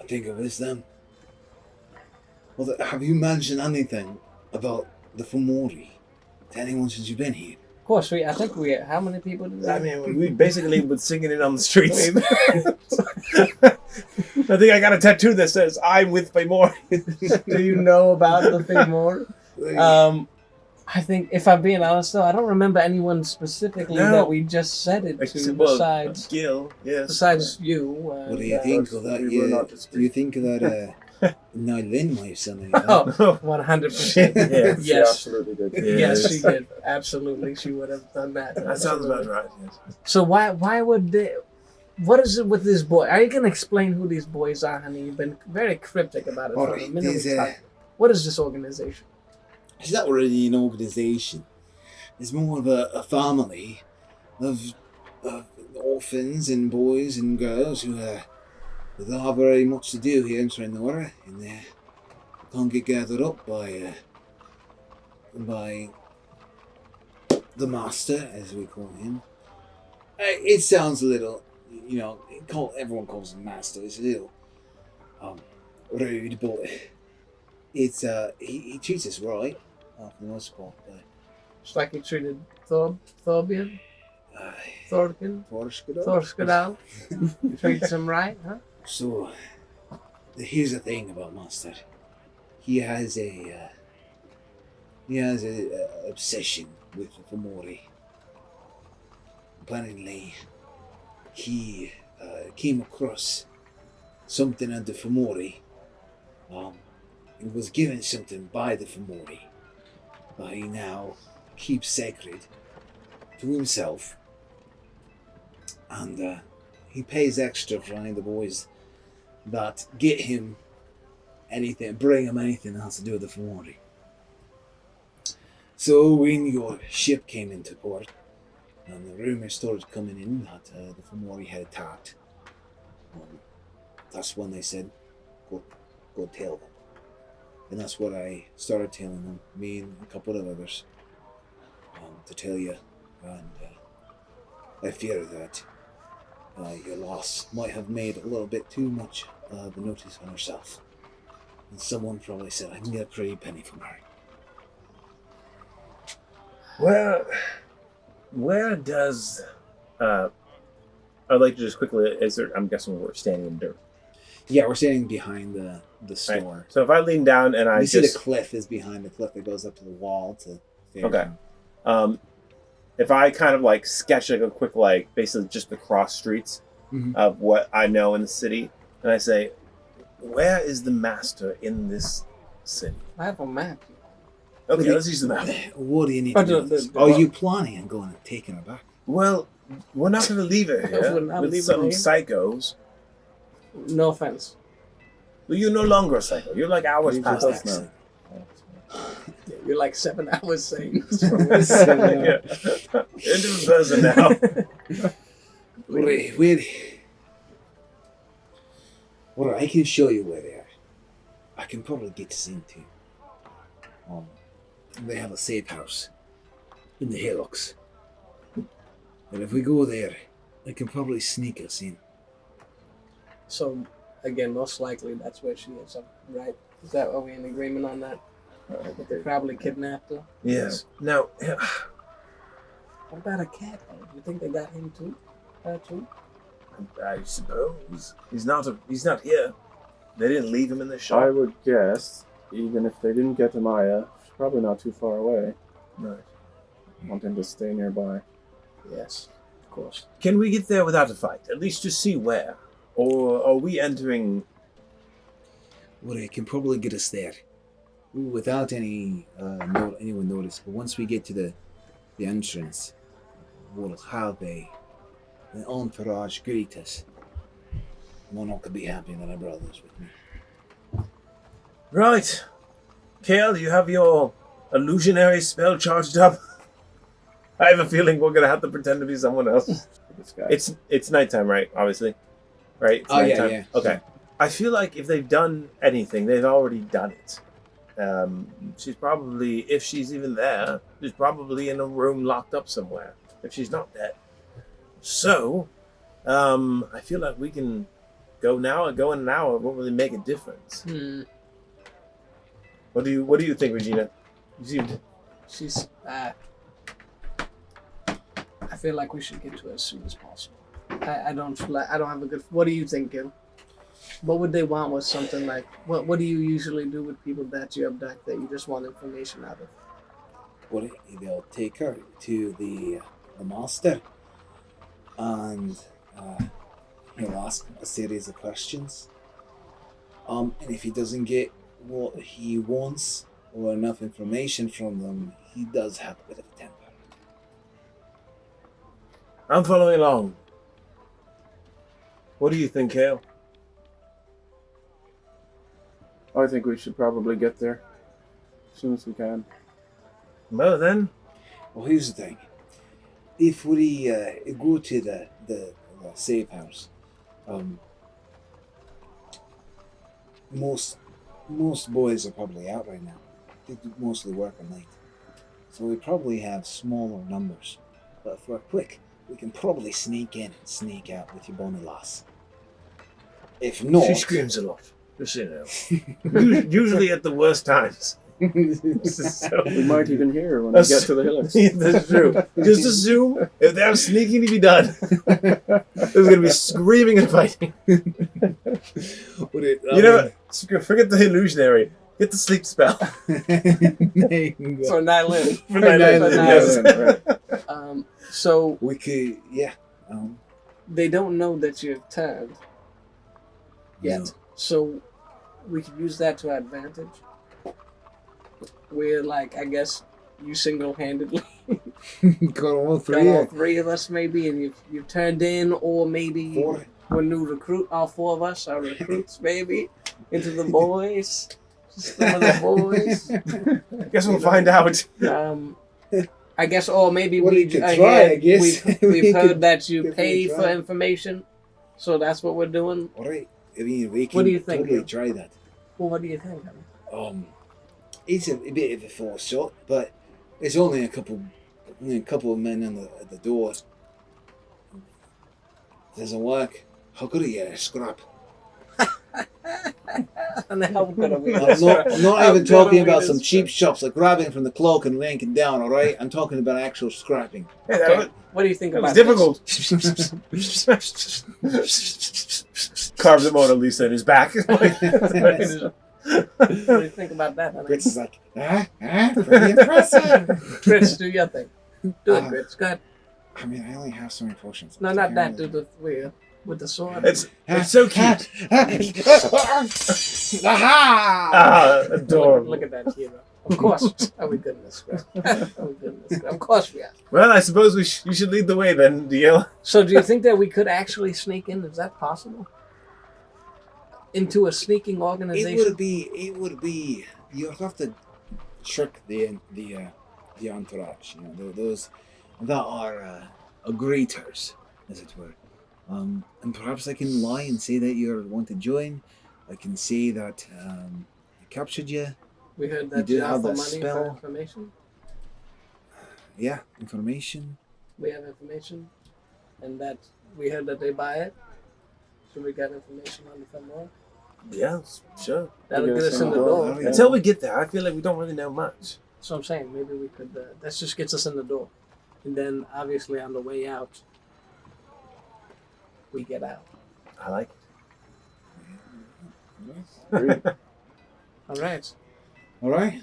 think it was them. Well, have you mentioned anything about the Fomori to anyone since you've been here? Of course, I think we. How many people did I that? mean, we basically been singing it on the streets. I think I got a tattoo that says, I'm with Paymore. Do you know about the thing more? I think, if I'm being honest, though, I don't remember anyone specifically that we just said it to besides Gil. Yes. Besides you. What do you think of that? Do you think that Nighlynn might have something? Oh, 100%. Yes. She absolutely did. Yes, she did. Absolutely, she would have done that. That sounds about right. Yes. So why would they? What is it with this boy? Are you gonna explain who these boys are, honey? You've been very cryptic about it. Alright, what is this organization? It's not really an organization. It's more of a family of orphans and boys and girls who don't have very much to do here in Trenora, and they can't get gathered up by the master, as we call him. It sounds a little, everyone calls him master. It's a little rude, but it's he treats us right, for the most part. Just like he treated Thorbian, Thorkin, Thorskadal. He treats him right, huh? So, here's the thing about Master. He has a obsession with the Fomori. Apparently, he came across something at the Fomori. And was given something by the Fomori that he now keeps sacred to himself. And he pays extra for any of the boys that get him anything, bring him anything that has to do with the Fomori. So when your ship came into port, and the rumors started coming in that the Fomori had attacked, that's when they said, go tell them. And that's what I started telling them, me and a couple of others, to tell you. And I fear that your loss might have made a little bit too much of a notice on herself. And someone probably said, I can get a pretty penny from her. Well, where does... I'd like to just quickly... I'm guessing we're standing in dirt. Yeah, we're standing behind the store. Right. So if I lean down and you see the cliff is behind the cliff that goes up to the wall to... Okay. If I kind of sketch a quick basically just the cross streets of what I know in the city, and I say, where is the master in this city? I have a map. Okay, let's use the map. What do you need to do? Are you planning on going and taking her back? Well, we're not going to leave her here with some psychos. No offense. Well, you're no longer a psycho. You're like hours past us now. You're like 7 hours saying. Into the person now. Wait. Well, I can show you where they are. I can probably get us into. They have a safe house in the hillocks. And if we go there, they can probably sneak us in. So, again, most likely that's where she is, right? Is that, are we in agreement on that? They probably kidnapped her? Yes. Now, what about a cat, though? Do you think they got him too? I suppose. He's not here. They didn't leave him in the shop. I would guess, even if they didn't get to Maya, she's probably not too far away. Right. Want him to stay nearby. Yes, of course. Can we get there without a fight? At least to see where? Or are we entering... Well, they can probably get us there without anyone notice. But once we get to the entrance, we'll have an entourage greet us. No one could be happy that our brother's with me. Right. Kale, do you have your illusionary spell charged up? I have a feeling we're gonna have to pretend to be someone else. This guy. It's nighttime, right? Obviously, right? It's Oh, yeah, nighttime. yeah. Okay. I feel like if they've done anything, they've already done it. She's probably, if she's even there, she's probably in a room locked up somewhere. If she's not dead. So, I feel like we can go now and go in an hour. It won't really make a difference. What do you think, Regina? You seemed... She's. I feel like we should get to it as soon as possible. I don't have a good. What do you think, Gil? What would they want with something like? What do you usually do with people that you abduct that you just want information out of? Well, they'll take her to the master, and he'll ask a series of questions. And if he doesn't get what he wants or enough information from them, he does have a bit of a temper. I'm following along. What do you think, Kale? I think we should probably get there as soon as we can. Well then, Well, here's the thing. If we go to the safe house, most boys are probably out right now. They mostly work at night. So we probably have smaller numbers. But if we're quick, we can probably sneak in and sneak out with your bonny lass. If not... she screams a lot. Just you know. Usually at the worst times. So, We might even hear her when we get to the hillocks. that's true. Just assume if they have sneaking to be done, there's going to be screaming and fighting. Forget the illusionary. Get the sleep spell. For Nighlynn. For Nighlynn, yes. So we could, yeah. they don't know that you've turned yet. No. So we could use that to our advantage. We're like, I guess you single-handedly Got all got three. all three of us maybe, and you've turned in, or maybe Four. we're new recruit. All four of us are recruits, maybe into the boys. Some of the boys. I guess we'll find out. I guess, or maybe Well, we you could again, try, I guess. we've We heard could that you definitely pay try. for information, so that's what we're doing. All right. I mean, we can What do you think, totally Gil? try that. Well, what do you think? It's a bit of a false shot, but there's only a couple of men at the door. It doesn't work. How could he get a scrap? And how good are we? I'm not How even good talking are we about this some trip? cheap shops like grabbing from the cloak and yanking down. All right, I'm talking about actual scrapping. Hey, Okay. What do you think that about was difficult. Carves the Mona Lisa in his back. this? What do you think about that? Grits is like, pretty impressive. Grits, do your thing. Do it, Uh, Grits. Go ahead. I mean, I only have so many potions. No, not that. Do the with the sword. It's so cute. Aha! Adorable. Look at that hero. Of course. Are we good in this script? Are we good in this script? Of course we are. Well, I suppose you should lead the way then, DL. So, do you think that we could actually sneak in? Is that possible? Into a sneaking organization? It would be. You have to trick the entourage. You know, those that are greeters, as it were. And perhaps I can lie and say that you want to join. I can say that I captured you. We heard You that do you have offer that money spell. for information. Yeah, information. We have information, and that we heard that they buy it. So we got information on the more. Yeah, sure. That'll Yeah, get us in the so- door. Yeah. Until we get there, I feel like we don't really know much. So I'm saying maybe we could. That just gets us in the door, and then obviously on the way out, we get out. I like Agreed. All right. All right.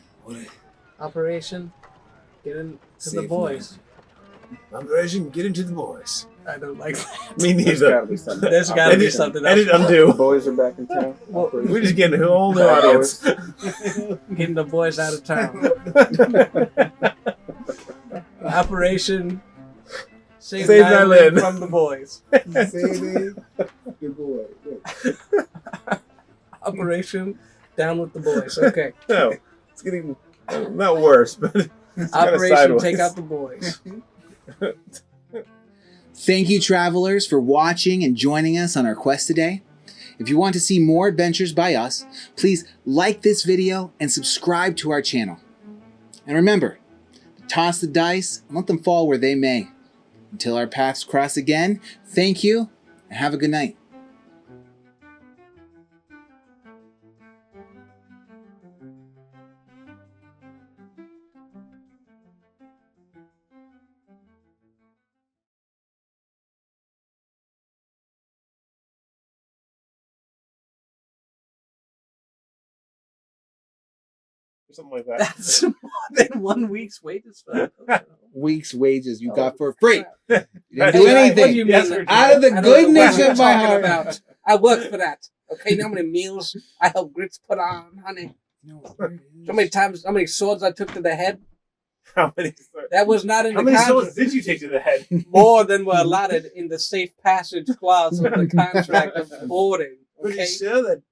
Operation. Get in to the Safe boys. it. Operation, get into the boys. I don't like that. Me There's neither. gotta be something. There's gotta be Edit, something else. edit The undo. boys are back in town. We're just getting a whole new audience. Getting the boys out of town. Operation. Save Nighlynn. Nighlynn from the boys. Saving the boy. Operation Down with the boys. Okay. No, it's getting not worse, but it's kind of Operation sideways. Take Out the Boys. Thank you, travelers, for watching and joining us on our quest today. If you want to see more adventures by us, please like this video and subscribe to our channel. And remember, toss the dice and let them fall where they may. Until our paths cross again, thank you and have a good night. Something like that. That's more than 1 week's wages for that. Week's wages you got for free. crap. You didn't do Hey, what do anything. you Yes, mean? we're Out of the I don't know goodness what you're of my talking heart. about. I work for that. Okay, you know how many meals I helped Grits put on, honey? So many times, how many swords I took to the head? How many? That was not in How the many contract. swords did you take to the head? More than were allotted in the safe passage clause of the contract of boarding. Are you Okay, sure that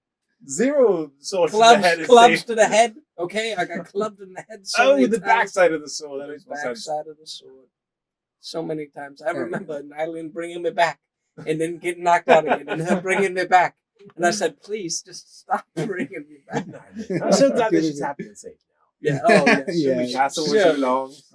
0 swords to the clubs, head is clubs safe? to the head. Okay, I got clubbed in the head. So Oh, many with the times. backside of the sword. That makes more sense. Backside of the sword. So many times. I remember Nighlynn bringing me back and then getting knocked out again and her bringing me back. And I said, please, just stop bringing me back. I'm so glad this is happening safe now. Yeah, oh, yes. Yeah. The castle Sure. where she belongs.